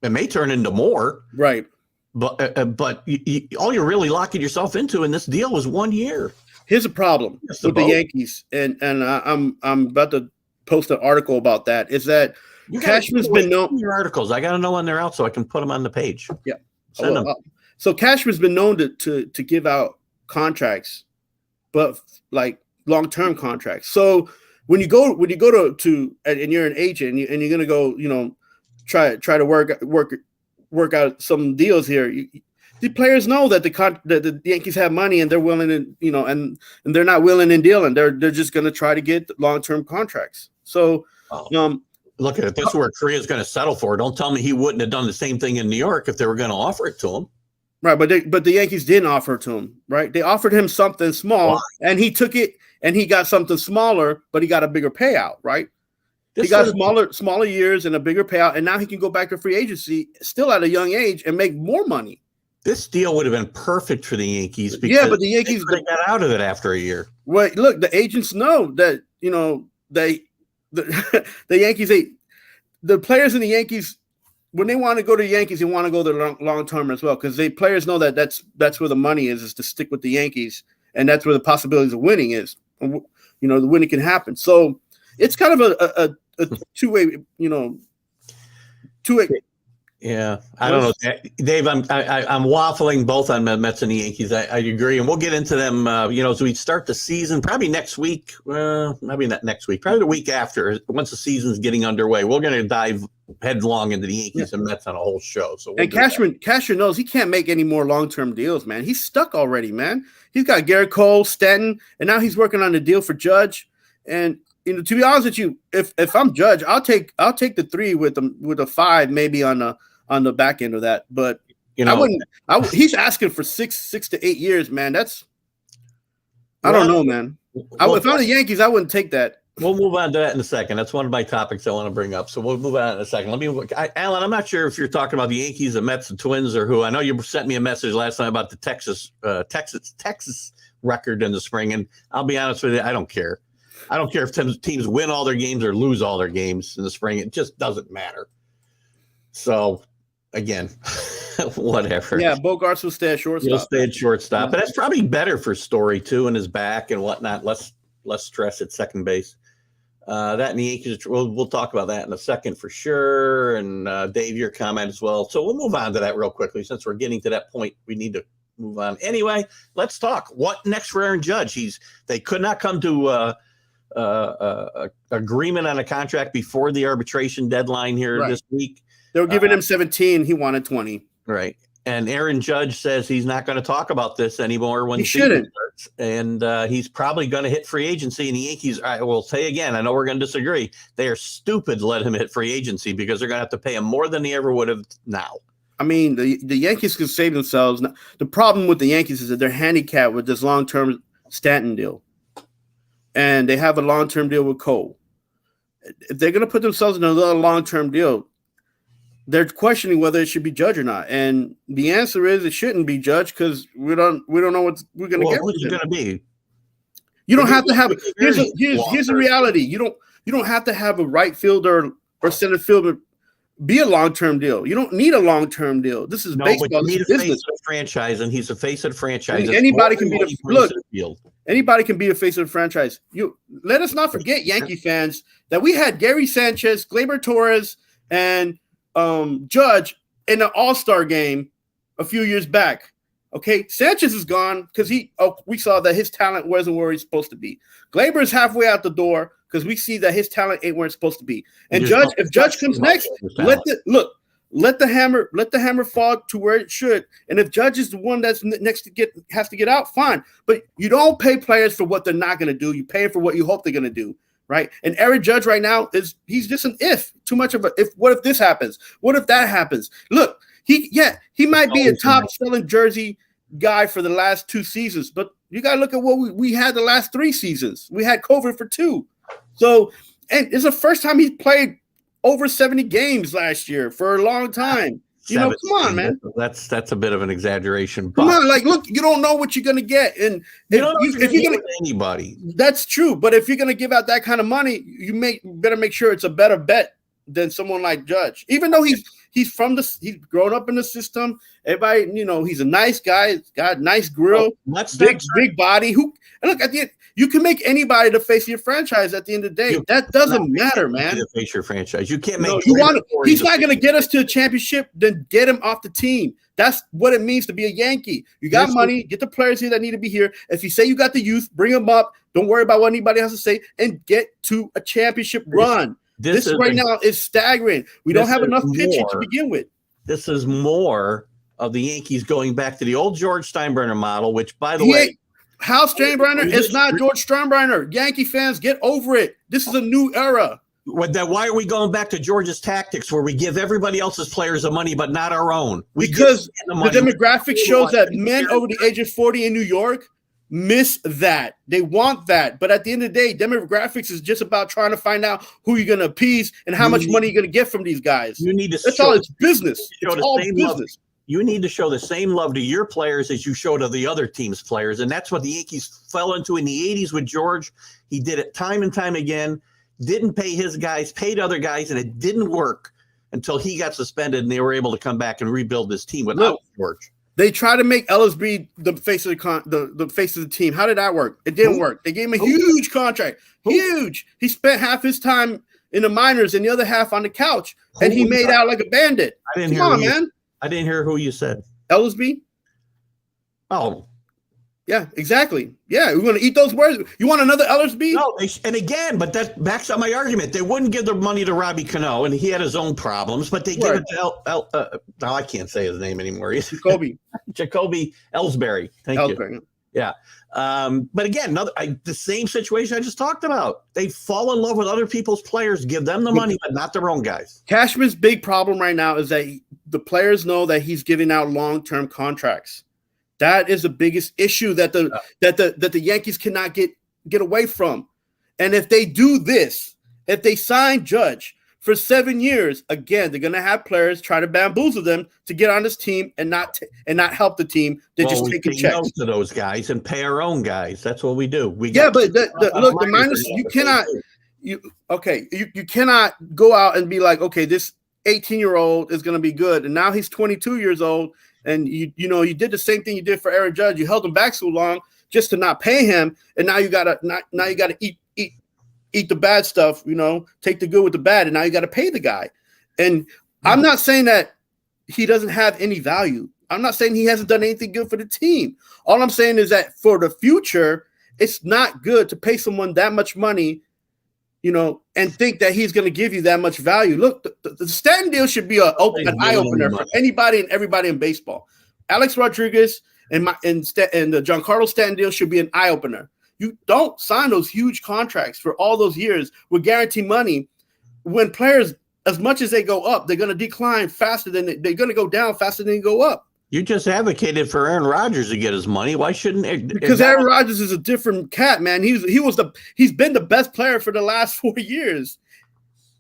it may turn into more. Right. But all you're really locking yourself into in this deal is 1 year. Here's a problem with the Yankees, and I'm about to post an article about that. Is that Cashman's been known your articles? I got to know when they're out so I can put them on the page. Yeah. Send them. So Cashman's been known to give out contracts, but like long-term contracts. So when you go to and you're an agent and you're gonna go, try to work out some deals here. The players know that the Yankees have money and they're willing to, and they're not willing in dealing. They're just gonna try to get long-term contracts. So look at it. This is where Korea's going to settle for. Don't tell me he wouldn't have done the same thing in New York if they were going to offer it to him. Right, but the Yankees didn't offer it to him, right? They offered him something small, and he took it, and he got something smaller, but he got a bigger payout, right? He got smaller years and a bigger payout, and now he can go back to free agency, still at a young age, and make more money. This deal would have been perfect for the Yankees because but the Yankees got out of it after a year. Well, look, the agents know that the Yankees, the players in the Yankees, when they want to go to the Yankees, they want to go there long term as well, because players know that that's where the money is to stick with the Yankees, and that's where the possibilities of winning is. The winning can happen. So it's kind of a two-way. Yeah, I don't know, Dave. I'm waffling both on the Mets and the Yankees. I agree, and we'll get into them. As we start the season, probably next week. Well, maybe not next week. Probably the week after, once the season's getting underway. We're going to dive headlong into the Yankees and Mets on a whole show. So Cashman knows he can't make any more long-term deals, man. He's stuck already, man. He's got Garrett Cole, Stanton, and now he's working on the deal for Judge. And to be honest with you, if I'm Judge, I'll take the 3 with a 5 maybe on the back end of that. But I wouldn't. He's asking for 6 to 8 years, man. I don't know, man. If I'm the Yankees, I wouldn't take that. We'll move on to that in a second. That's one of my topics I want to bring up. So we'll move on in a second. Alan, I'm not sure if you're talking about the Yankees, the Mets, the Twins, or who. I know you sent me a message last time about the Texas record in the spring, and I'll be honest with you, I don't care. I don't care if teams win all their games or lose all their games in the spring. It just doesn't matter. So, again, whatever. Yeah, Bogarts will stay at shortstop. He'll stay at shortstop. But that's probably better for Story, too, and his back and whatnot. Less stress at second base. That and the Yankees, we'll talk about that in a second for sure. And Dave, your comment as well. So we'll move on to that real quickly. Since we're getting to that point, we need to move on. Anyway, let's talk. What next for Aaron Judge? They could not come to agreement on a contract before the arbitration deadline here this week. They were giving him 17. He wanted 20. Right. And Aaron Judge says he's not going to talk about this anymore when he shouldn't. Starts. And he's probably going to hit free agency. And the Yankees, I will say again, I know we're going to disagree. They are stupid to let him hit free agency because they're going to have to pay him more than they ever would have now. I mean, the Yankees can save themselves. The problem with the Yankees is that they're handicapped with this long-term Stanton deal. And they have a long-term deal with Cole. If they're going to put themselves in another long-term deal, they're questioning whether it should be Judge or not. And the answer is it shouldn't be Judge because we don't know what we're going to get. Who's it going to be? You don't have to have – here's the reality. You don't have to have a right fielder or center fielder be a long-term deal. You don't need a long-term deal. This is baseball. But you need this a face of the franchise, and he's the face of the franchise. Anybody can be the field. Anybody can be the face of the franchise. You let us not forget, Yankee fans, that we had Gary Sanchez, Gleyber Torres, and Judge in an All-Star game a few years back. Okay, Sanchez is gone because we saw that his talent wasn't where he's supposed to be. Gleyber is halfway out the door because we see that his talent ain't where it's supposed to be. And Judge, if Judge comes next, let the hammer fall to where it should. And if Judge is the one that's next has to get out, fine. But you don't pay players for what they're not going to do. You pay for what you hope they're going to do, right? And Aaron Judge right now he's just an if. Too much of a if. What if this happens? What if that happens? Look, he might be a top selling jersey guy for the last 2 seasons, but you got to look at what we had the last 3 seasons. We had COVID for 2. So, and it's the first time he's played over 70 games last year for a long time. Come on, man. That's a bit of an exaggeration. Come on, look, you don't know what you're gonna get, and if you're gonna anybody, that's true. But if you're gonna give out that kind of money, you better make sure it's a better bet than someone like Judge. Even though he's grown up in the system. Everybody, he's a nice guy. He's got a nice grill, big body. And look at the end. You can make anybody the face of your franchise at the end of the day. That doesn't matter, man. The face of your franchise. You can't make. He's not going to get us to a championship. Then get him off the team. That's what it means to be a Yankee. You got money. Get the players here that need to be here. If you say you got the youth, bring them up. Don't worry about what anybody has to say, and get to a championship run. This right now is staggering. We don't have enough pitching to begin with. This is more of the Yankees going back to the old George Steinbrenner model, which, by the way, Hal Steinbrenner is not George Steinbrenner. Yankee fans, get over it. This is a new era. Why are we going back to George's tactics where we give everybody else's players the money but not our own? Because the demographic shows that men over the age of 40 in New York miss that. They want that. But at the end of the day, demographics is just about trying to find out who you're going to appease and how much money you're going to get from these guys. That's all. It's business. It's all business. You need to show the same love to your players as you show to the other team's players. And that's what the Yankees fell into in the 80s with George. He did it time and time again, didn't pay his guys, paid other guys, and it didn't work until he got suspended and they were able to come back and rebuild this team without George. They tried to make Ellis be the face of the face of the team. How did that work? It didn't work. They gave him a huge contract. Huge. He spent half his time in the minors and the other half on the couch, and he made out like a bandit. Come on, man. I didn't hear who you said. Ellisby? Oh. Yeah, exactly. Yeah, we're going to eat those words. You want another Ellisby? No, and again, but that backs up my argument. They wouldn't give the money to Robbie Cano, and he had his own problems, but they give it to now I can't say his name anymore. Jacoby Ellsbury. Thank you. Yeah. But again, the same situation I just talked about. They fall in love with other people's players, give them the money, but not their own guys. Cashman's big problem right now is that the players know that he's giving out long-term contracts. That is the biggest issue that the Yankees cannot get away from. And if they do this, if they sign Judge for 7 years, again, they're going to have players try to bamboozle them to get on this team and not help the team. They're just taking checks. We say no to those guys and pay our own guys. That's what we do. Look, the minus you cannot. You cannot go out and be like, okay, this 18-year-old is going to be good, and now he's 22 years old, and you did the same thing you did for Aaron Judge. You held him back so long just to not pay him, and now you gotta eat the bad stuff, take the good with the bad, and now you got to pay the guy. And I'm not saying that he doesn't have any value. I'm not saying he hasn't done anything good for the team. All I'm saying is that for the future, it's not good to pay someone that much money, and think that he's going to give you that much value. Look, the Stanton deal should be an eye-opener for anybody and everybody in baseball. Alex Rodriguez and the Giancarlo Stanton deal should be an eye-opener. You don't sign those huge contracts for all those years with guaranteed money when players, as much as they go up, they're going to decline faster than they're going to go down faster than they go up. You just advocated for Aaron Rodgers to get his money. Why shouldn't it? Because Aaron Rodgers is a different cat, man. He's been the best player for the last 4 years.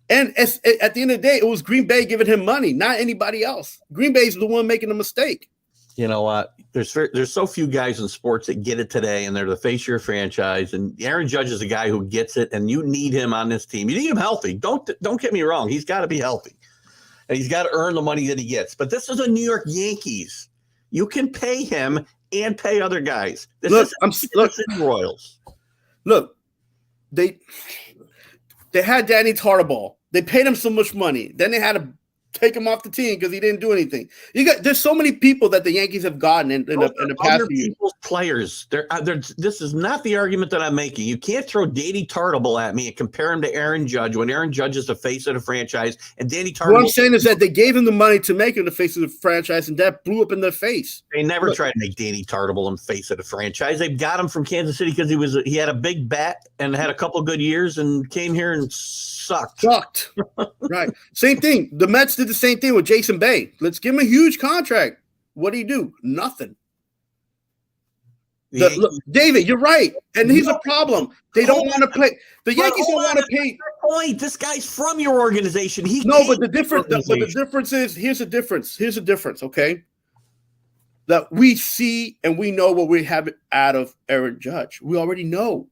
And at the end of the day, it was Green Bay giving him money, not anybody else. Green Bay's the one making the mistake. You know what? There's so few guys in sports that get it today, and they're the face of your franchise. And Aaron Judge is a guy who gets it, and you need him on this team. You need him healthy. Don't get me wrong. He's got to be healthy. and he's got to earn the money that he gets. But this is a New York Yankees. You can pay him and pay other guys. This is the City Royals. Look, they had Danny Tartabull. They paid him so much money. Then they had to take him off the team because he didn't do anything. There's so many people that the Yankees have gotten in the past few years. Players. This is not the argument that I'm making. You can't throw Danny Tartabull at me and compare him to Aaron Judge when Aaron Judge is the face of the franchise and Danny Tartabull. What I'm saying is that they gave him the money to make him the face of the franchise, and that blew up in their face. They never tried to make Danny Tartabull the face of the franchise. They got him from Kansas City because he had a big bat and had a couple of good years and came here and sucked. Right. Same thing. The Mets did the same thing with Jason Bay. Let's give him a huge contract. What do you do? Nothing. Look, David, you're right. And here's a problem. They don't want to play. The Yankees don't want to pay. Point. This guy's from your organization. But the difference is here's the difference, okay? That we see and we know what we have out of Aaron Judge. We already know.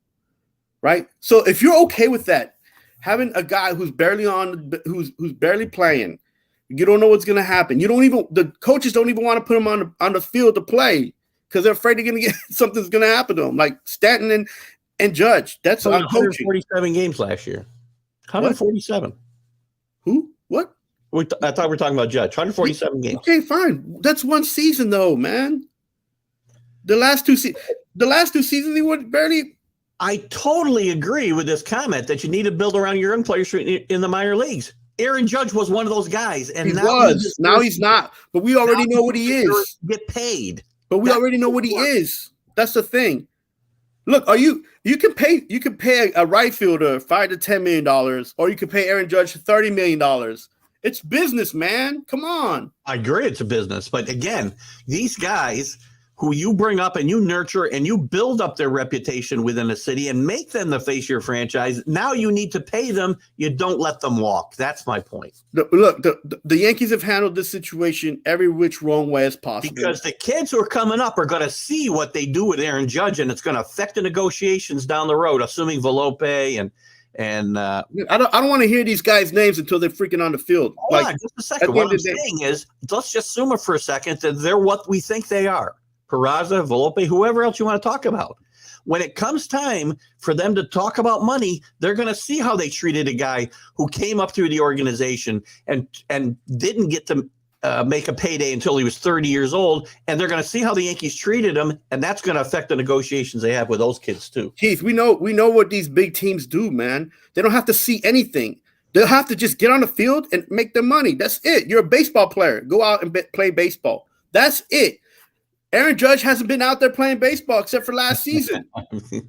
Right? So if you're okay with that, having a guy who's barely playing, you don't know what's going to happen. The coaches don't even want to put him on the field to play because they're afraid they're going to get something's going to happen to him, like Stanton and Judge. That's on coaching. 147 games last year. 147. Who? What? I thought we were talking about Judge. 147 games. Okay, fine. That's one season, though, man. The last two seasons, he would barely. I totally agree with this comment that you need to build around your young players in the minor leagues. Aaron Judge was one of those guys, and now he's not. But we already know what he is. Get paid, but we already know what he is. That's the thing. Look, you can pay a right fielder $5 to $10 million, or you can pay Aaron Judge $30 million. It's business, man. Come on. I agree, it's a business, but again, these guys who you bring up and you nurture and you build up their reputation within a city and make them the face of your franchise. Now you need to pay them. You don't let them walk. That's my point. Look, the Yankees have handled this situation every which wrong way as possible. Because the kids who are coming up are going to see what they do with Aaron Judge, and it's going to affect the negotiations down the road, assuming Volpe and I don't want to hear these guys' names until they're freaking on the field. Hold on, just a second. What I'm saying is, let's just assume it for a second that they're what we think they are. Peraza, Volpe, whoever else you want to talk about. When it comes time for them to talk about money, they're going to see how they treated a guy who came up through the organization and didn't get to make a payday until he was 30 years old, and they're going to see how the Yankees treated him, and that's going to affect the negotiations they have with those kids too. Keith, we know what these big teams do, man. They don't have to see anything. They'll have to just get on the field and make their money. That's it. You're a baseball player. Go out and play baseball. That's it. Aaron Judge hasn't been out there playing baseball except for last season.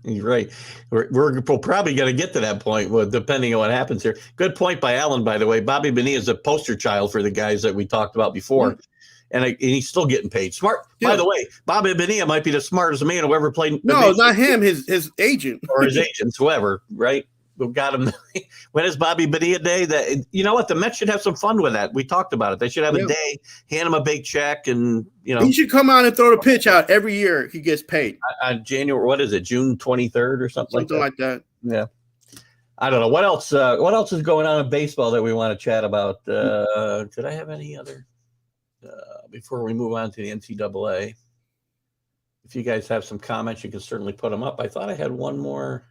You're right. We're probably going to get to that point, depending on what happens here. Good point by Alan, by the way. Bobby Bonilla is a poster child for the guys that we talked about before, and he's still getting paid. Smart. Yeah. By the way, Bobby Bonilla might be the smartest man who ever played. No, not him. His agent or his agents, whoever. Right. Who got him? When is Bobby Bonilla Day? That you know what, the Mets should have some fun with that. We talked about it. They should have a day, hand him a big check, and he should come out and throw the pitch out every year. He gets paid on January. What is it? June 23rd or something like that. Yeah, I don't know what else. What else is going on in baseball that we want to chat about? Did I have any other before we move on to the NCAA? If you guys have some comments, you can certainly put them up. I thought I had one more.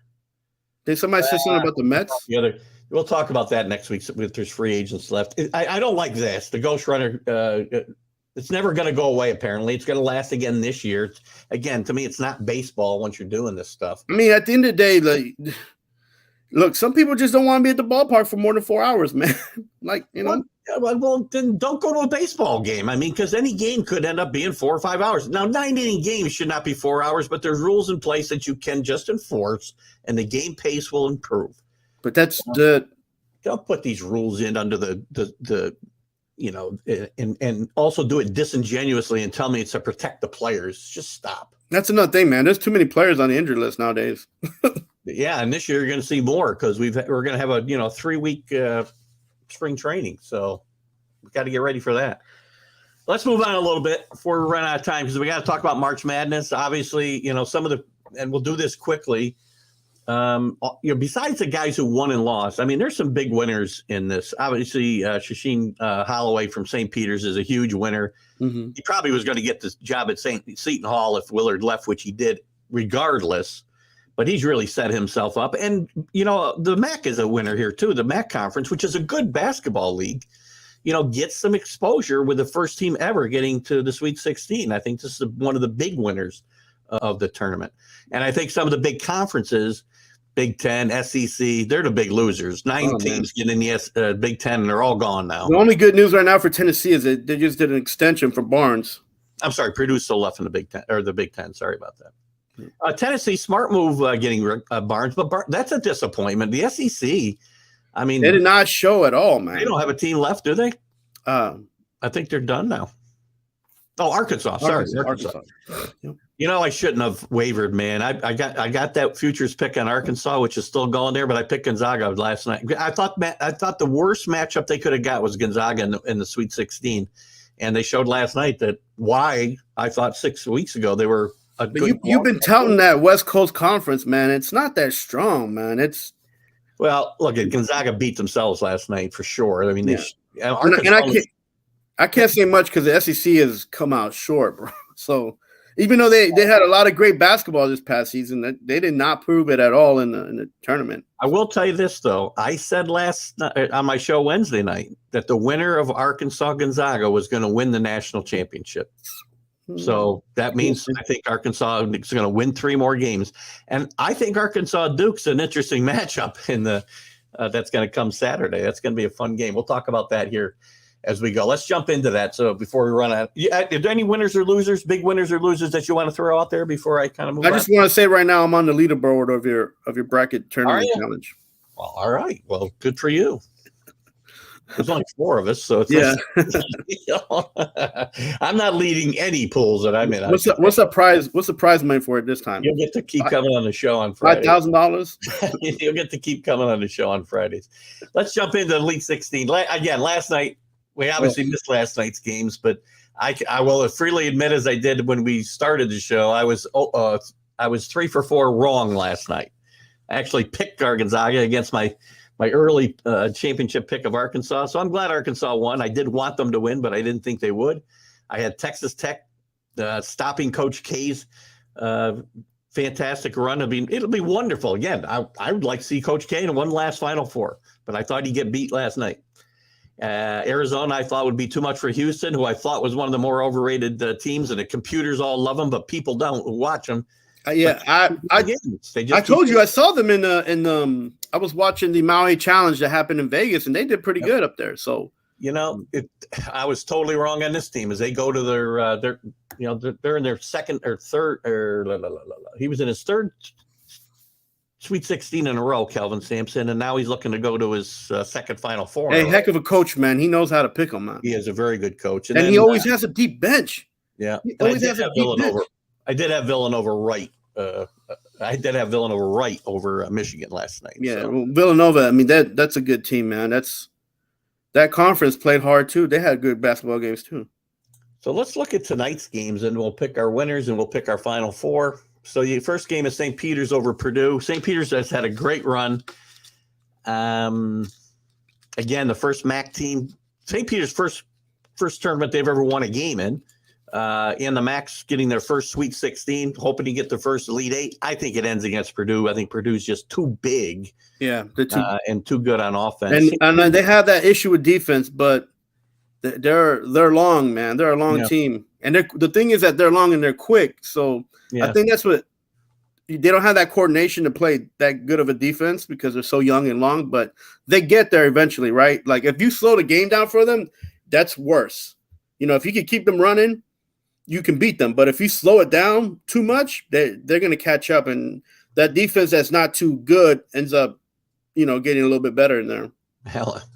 Did somebody say something about the Mets? We'll talk about that next week if there's free agents left. I don't like this. The Ghost Runner, it's never going to go away, apparently. It's going to last again this year. Again, to me, it's not baseball once you're doing this stuff. I mean, at the end of the day, look, some people just don't want to be at the ballpark for more than 4 hours, man. Well, then don't go to a baseball game. I mean, because any game could end up being 4 or 5 hours. Now, 9-inning games should not be 4 hours, but there's rules in place that you can just enforce, and the game pace will improve. But that's don't put these rules in under the and also do it disingenuously and tell me it's to protect the players. Just stop. That's another thing, man. There's too many players on the injury list nowadays. Yeah, and this year you're going to see more because we're going to have a 3-week spring training, so we got to get ready for that. Let's move on a little bit before we run out of time because we got to talk about March Madness. Obviously, some of and we'll do this quickly. Besides the guys who won and lost, I mean, there's some big winners in this. Obviously, Shasheen Holloway from St. Peter's is a huge winner. Mm-hmm. He probably was going to get this job at Seton Hall if Willard left, which he did regardless. But he's really set himself up. And, the MAC is a winner here, too. The MAC Conference, which is a good basketball league, gets some exposure with the first team ever getting to the Sweet 16. I think this is one of the big winners of the tournament. And I think some of the big conferences, Big Ten, SEC, they're the big losers. Nine teams get in the Big Ten, and they're all gone now. The only good news right now for Tennessee is that they just did an extension for Barnes. I'm sorry, Purdue's still left in the Big Ten, or the Big Ten. Sorry about that. Tennessee, smart move getting Barnes, but that's a disappointment. The SEC, I mean, they did not show at all, man. They don't have a team left, do they? I think they're done now. Oh, Arkansas. Sorry, Arkansas. Yep. I shouldn't have wavered, man. I got that futures pick on Arkansas, which is still going there, but I picked Gonzaga last night. I thought the worst matchup they could have got was Gonzaga in the Sweet 16, and they showed last night that why I thought 6 weeks ago they were. You've been touting that West Coast Conference, man. It's not that strong, man. Well, look, Gonzaga beat themselves last night for sure. I mean, I can't say much because the SEC has come out short, bro. So even though they had a lot of great basketball this past season, they did not prove it at all in the tournament. I will tell you this, though. I said last night on my show Wednesday night that the winner of Arkansas Gonzaga was going to win the national championship. So that means I think Arkansas is going to win 3 more games. And I think Arkansas Duke's an interesting matchup in that's going to come Saturday. That's going to be a fun game. We'll talk about that here as we go. Let's jump into that. So before we run out, are there any winners or losers, big winners or losers that you want to throw out there before I kind of move on? I just want to say right now I'm on the leaderboard of your bracket tournament challenge. Well, all right. Well, good for you. There's only 4 of us, so it's I'm not leading any pools that I'm in. What's the prize? What's the prize money for it this time? You'll get to keep coming on the show on Friday. $5,000. You'll get to keep coming on the show on Fridays. Let's jump into the Elite 16. Again, last night we obviously missed last night's games, but I will freely admit, as I did when we started the show, I was 3 for 4 wrong last night. I actually picked Gonzaga against my early championship pick of Arkansas. So I'm glad Arkansas won. I did want them to win, but I didn't think they would. I had Texas Tech stopping Coach K's fantastic run. I mean, it'll be wonderful. Again, I would like to see Coach K in one last Final Four, but I thought he'd get beat last night. Arizona, I thought would be too much for Houston, who I thought was one of the more overrated teams, and the computers all love them, but people don't watch them. I told you I saw them in I was watching the Maui Challenge that happened in Vegas, and they did pretty good up there. So I was totally wrong on this team as they go to their they're in their second or third he was in his third Sweet 16 in a row, Kelvin Sampson, and now he's looking to go to his second Final Four. Hey, heck of a coach, man. He knows how to pick them, man. He is a very good coach, and he always has a deep bench. Yeah, he always has a deep bench. I did have Villanova right. I did have Villanova right over Michigan last night. Yeah, well, Villanova. I mean, that's a good team, man. That conference played hard too. They had good basketball games too. So let's look at tonight's games, and we'll pick our winners, and we'll pick our Final Four. So the first game is St. Peter's over Purdue. St. Peter's has had a great run. Again, the first MAC team. St. Peter's first tournament they've ever won a game in. And the MAC's getting their first Sweet 16, hoping to get their first Elite 8. I think it ends against Purdue. I think Purdue's just too big. Yeah, and too good on offense. And they have that issue with defense, but they're long, man. They're a long team. And the thing is that they're long and they're quick. So I think that's what they don't have that coordination to play that good of a defense because they're so young and long, but they get there eventually, right? Like if you slow the game down for them, that's worse. If you can keep them running, you can beat them. But if you slow it down too much, they're going to catch up. And that defense that's not too good ends up, getting a little bit better in there.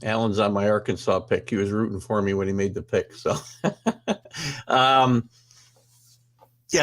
Alan's on my Arkansas pick. He was rooting for me when he made the pick. So,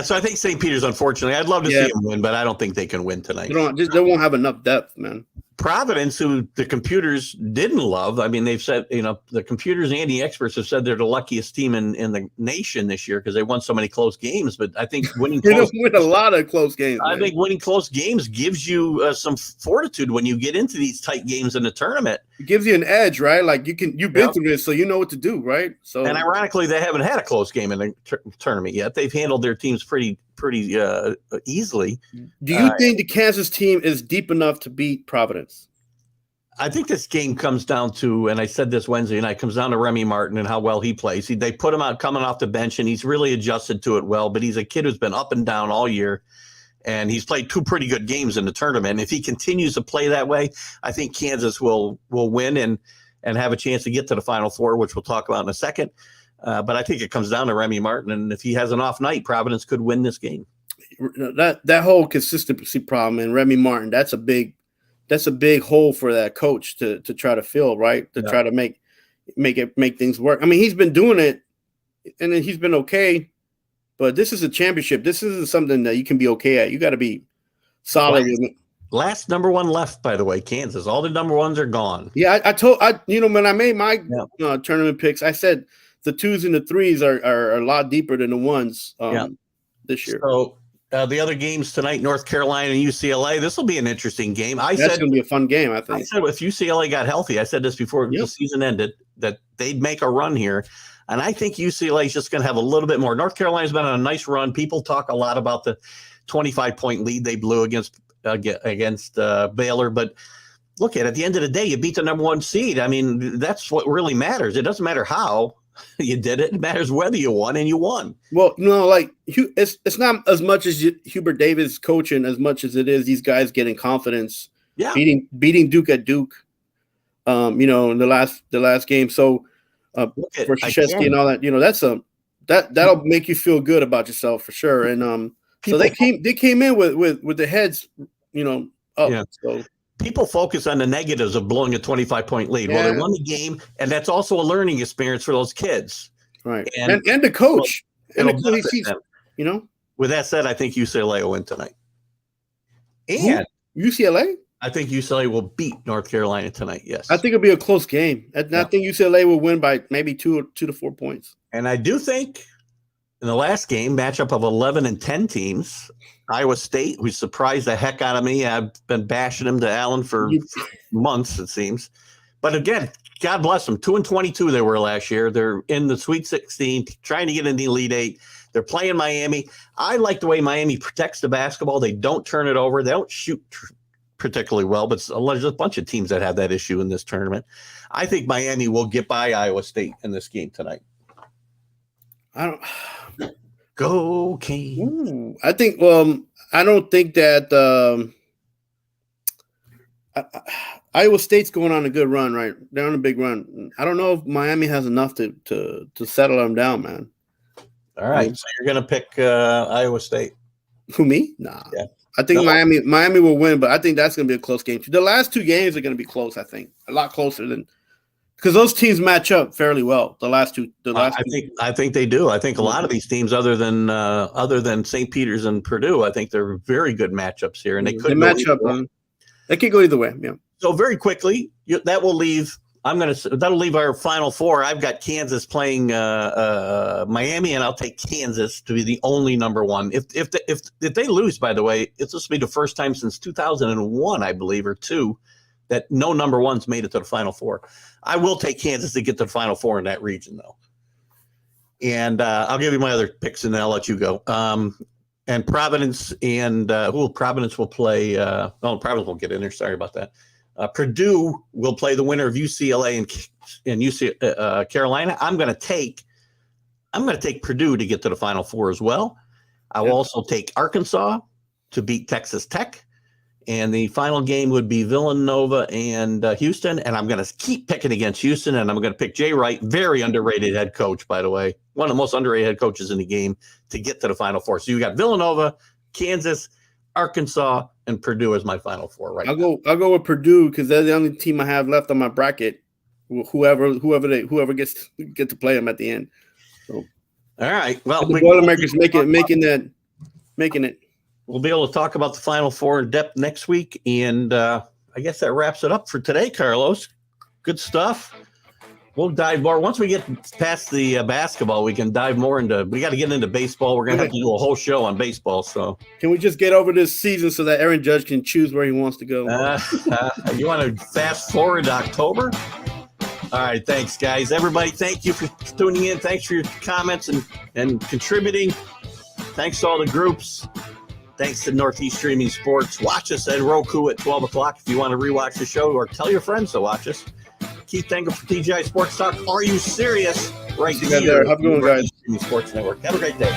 so I think St. Peter's, unfortunately, I'd love to see them win, but I don't think they can win tonight. They won't have enough depth, man. Providence, who the computers didn't love. I mean, they've said, the computers and the experts have said they're the luckiest team in the nation this year because they won so many close games. But I think winning win a lot of close games. I think winning close games gives you some fortitude when you get into these tight games in the tournament. It gives you an edge, right? Like you've been through this, so you know what to do, right? So, and ironically, they haven't had a close game in the tournament yet. They've handled their teams pretty easily. Do you think the Kansas team is deep enough to beat Providence? I think this game comes down to, and I said this Wednesday night, comes down to Remy Martin and how well he plays. They put him out coming off the bench, and he's really adjusted to it well. But he's a kid who's been up and down all year, and he's played 2 pretty good games in the tournament. And if he continues to play that way, I think Kansas will win and have a chance to get to the Final Four, which we'll talk about in a second. But I think it comes down to Remy Martin, and if he has an off night, Providence could win this game. That whole consistency problem in Remy Martin, that's a big hole for that coach to try to fill, right? To try to make things work. I mean, he's been doing it, and then he's been okay. But this is a championship. This isn't something that you can be okay at. You got to be solid. Last number one left, by the way, Kansas. All the number ones are gone. Yeah, when I made my tournament picks, I said the 2s and the 3s are a lot deeper than the 1s this year. So the other games tonight, North Carolina and UCLA. This will be an interesting game. That's going to be a fun game, I think. I said if UCLA got healthy, I said this before the season ended, that they'd make a run here. And I think UCLA is just going to have a little bit more. North Carolina's been on a nice run. People talk a lot about the 25-point lead they blew against Baylor. But look, at the end of the day, you beat the number 1 seed. I mean, that's what really matters. It doesn't matter how you did it. It matters whether you won, and you won. Well, it's not as much as Hubert Davis coaching as much as it is these guys getting confidence. Yeah, beating Duke at Duke. In the last game. So for Krzyzewski and all that, that'll make you feel good about yourself for sure. And so they came in with the heads, up. Yeah. So people focus on the negatives of blowing a 25-point lead. Well, they won the game, and that's also a learning experience for those kids. Right. And the coach. With that said, I think UCLA will win tonight. And UCLA? I think UCLA will beat North Carolina tonight, yes. I think it'll be a close game. I think UCLA will win by maybe 2 to 4 points. And I do think in the last game, matchup of 11 and 10 teams, Iowa State, who surprised the heck out of me. I've been bashing them to Allen for months, it seems. But again, God bless them. 2-22 they were last year. They're in the Sweet 16, trying to get in the Elite 8. They're playing Miami. I like the way Miami protects the basketball. They don't turn it over. They don't shoot particularly well, but there's a bunch of teams that have that issue in this tournament. I think Miami will get by Iowa State in this game tonight. Go King. I think. I don't think that Iowa State's going on a good run. Right, they're on a big run. I don't know if Miami has enough to settle them down, man. All right, so you're gonna pick Iowa State. Who, me? Nah. Yeah. I think Miami will win, but I think that's going to be a close game. The last 2 games are going to be close. I think a lot closer than because those teams match up fairly well. I think they do. I think a lot of these teams, other than St. Peter's and Purdue, I think they're very good matchups here, and they could match up. They could go either way. Yeah. So very quickly, that'll leave our Final Four. I've got Kansas playing Miami, and I'll take Kansas to be the only number 1. If they lose, by the way, it's supposed to be the first time since 2001, I believe, or 2, that no number 1's made it to the Final Four. I will take Kansas to get to the Final Four in that region, though. And I'll give you my other picks, and then I'll let you go. And Providence Providence will play. Providence won't get in there. Sorry about that. Purdue will play the winner of UCLA and UC Carolina. I'm going to take Purdue to get to the Final Four as well. I will also take Arkansas to beat Texas Tech. And the final game would be Villanova and Houston. And I'm going to keep picking against Houston, and I'm going to pick Jay Wright, very underrated head coach, by the way, one of the most underrated head coaches in the game, to get to the Final Four. So you got Villanova, Kansas, Arkansas, and Purdue as my Final Four now. I'll go with Purdue because they're the only team I have left on my bracket. Whoever gets to play them at the end. So, all right. Well, the Boilermakers making it. We'll be able to talk about the Final Four in depth next week, and I guess that wraps it up for today, Carlos. Good stuff. We'll dive more. Once we get past the basketball, we can dive more into, we got to get into baseball. We're going to have to do a whole show on baseball. So can we just get over this season so that Aaron Judge can choose where he wants to go? You want to fast forward to October? All right. Thanks, guys. Everybody, thank you for tuning in. Thanks for your comments and contributing. Thanks to all the groups. Thanks to Northeast Streaming Sports. Watch us at Roku at 12 o'clock if you want to rewatch the show, or tell your friends to watch us. Keith Engel for TGI Sports Talk. Are you serious? Right here. Have a good one, guys. Streaming Sports Network. Have a great day.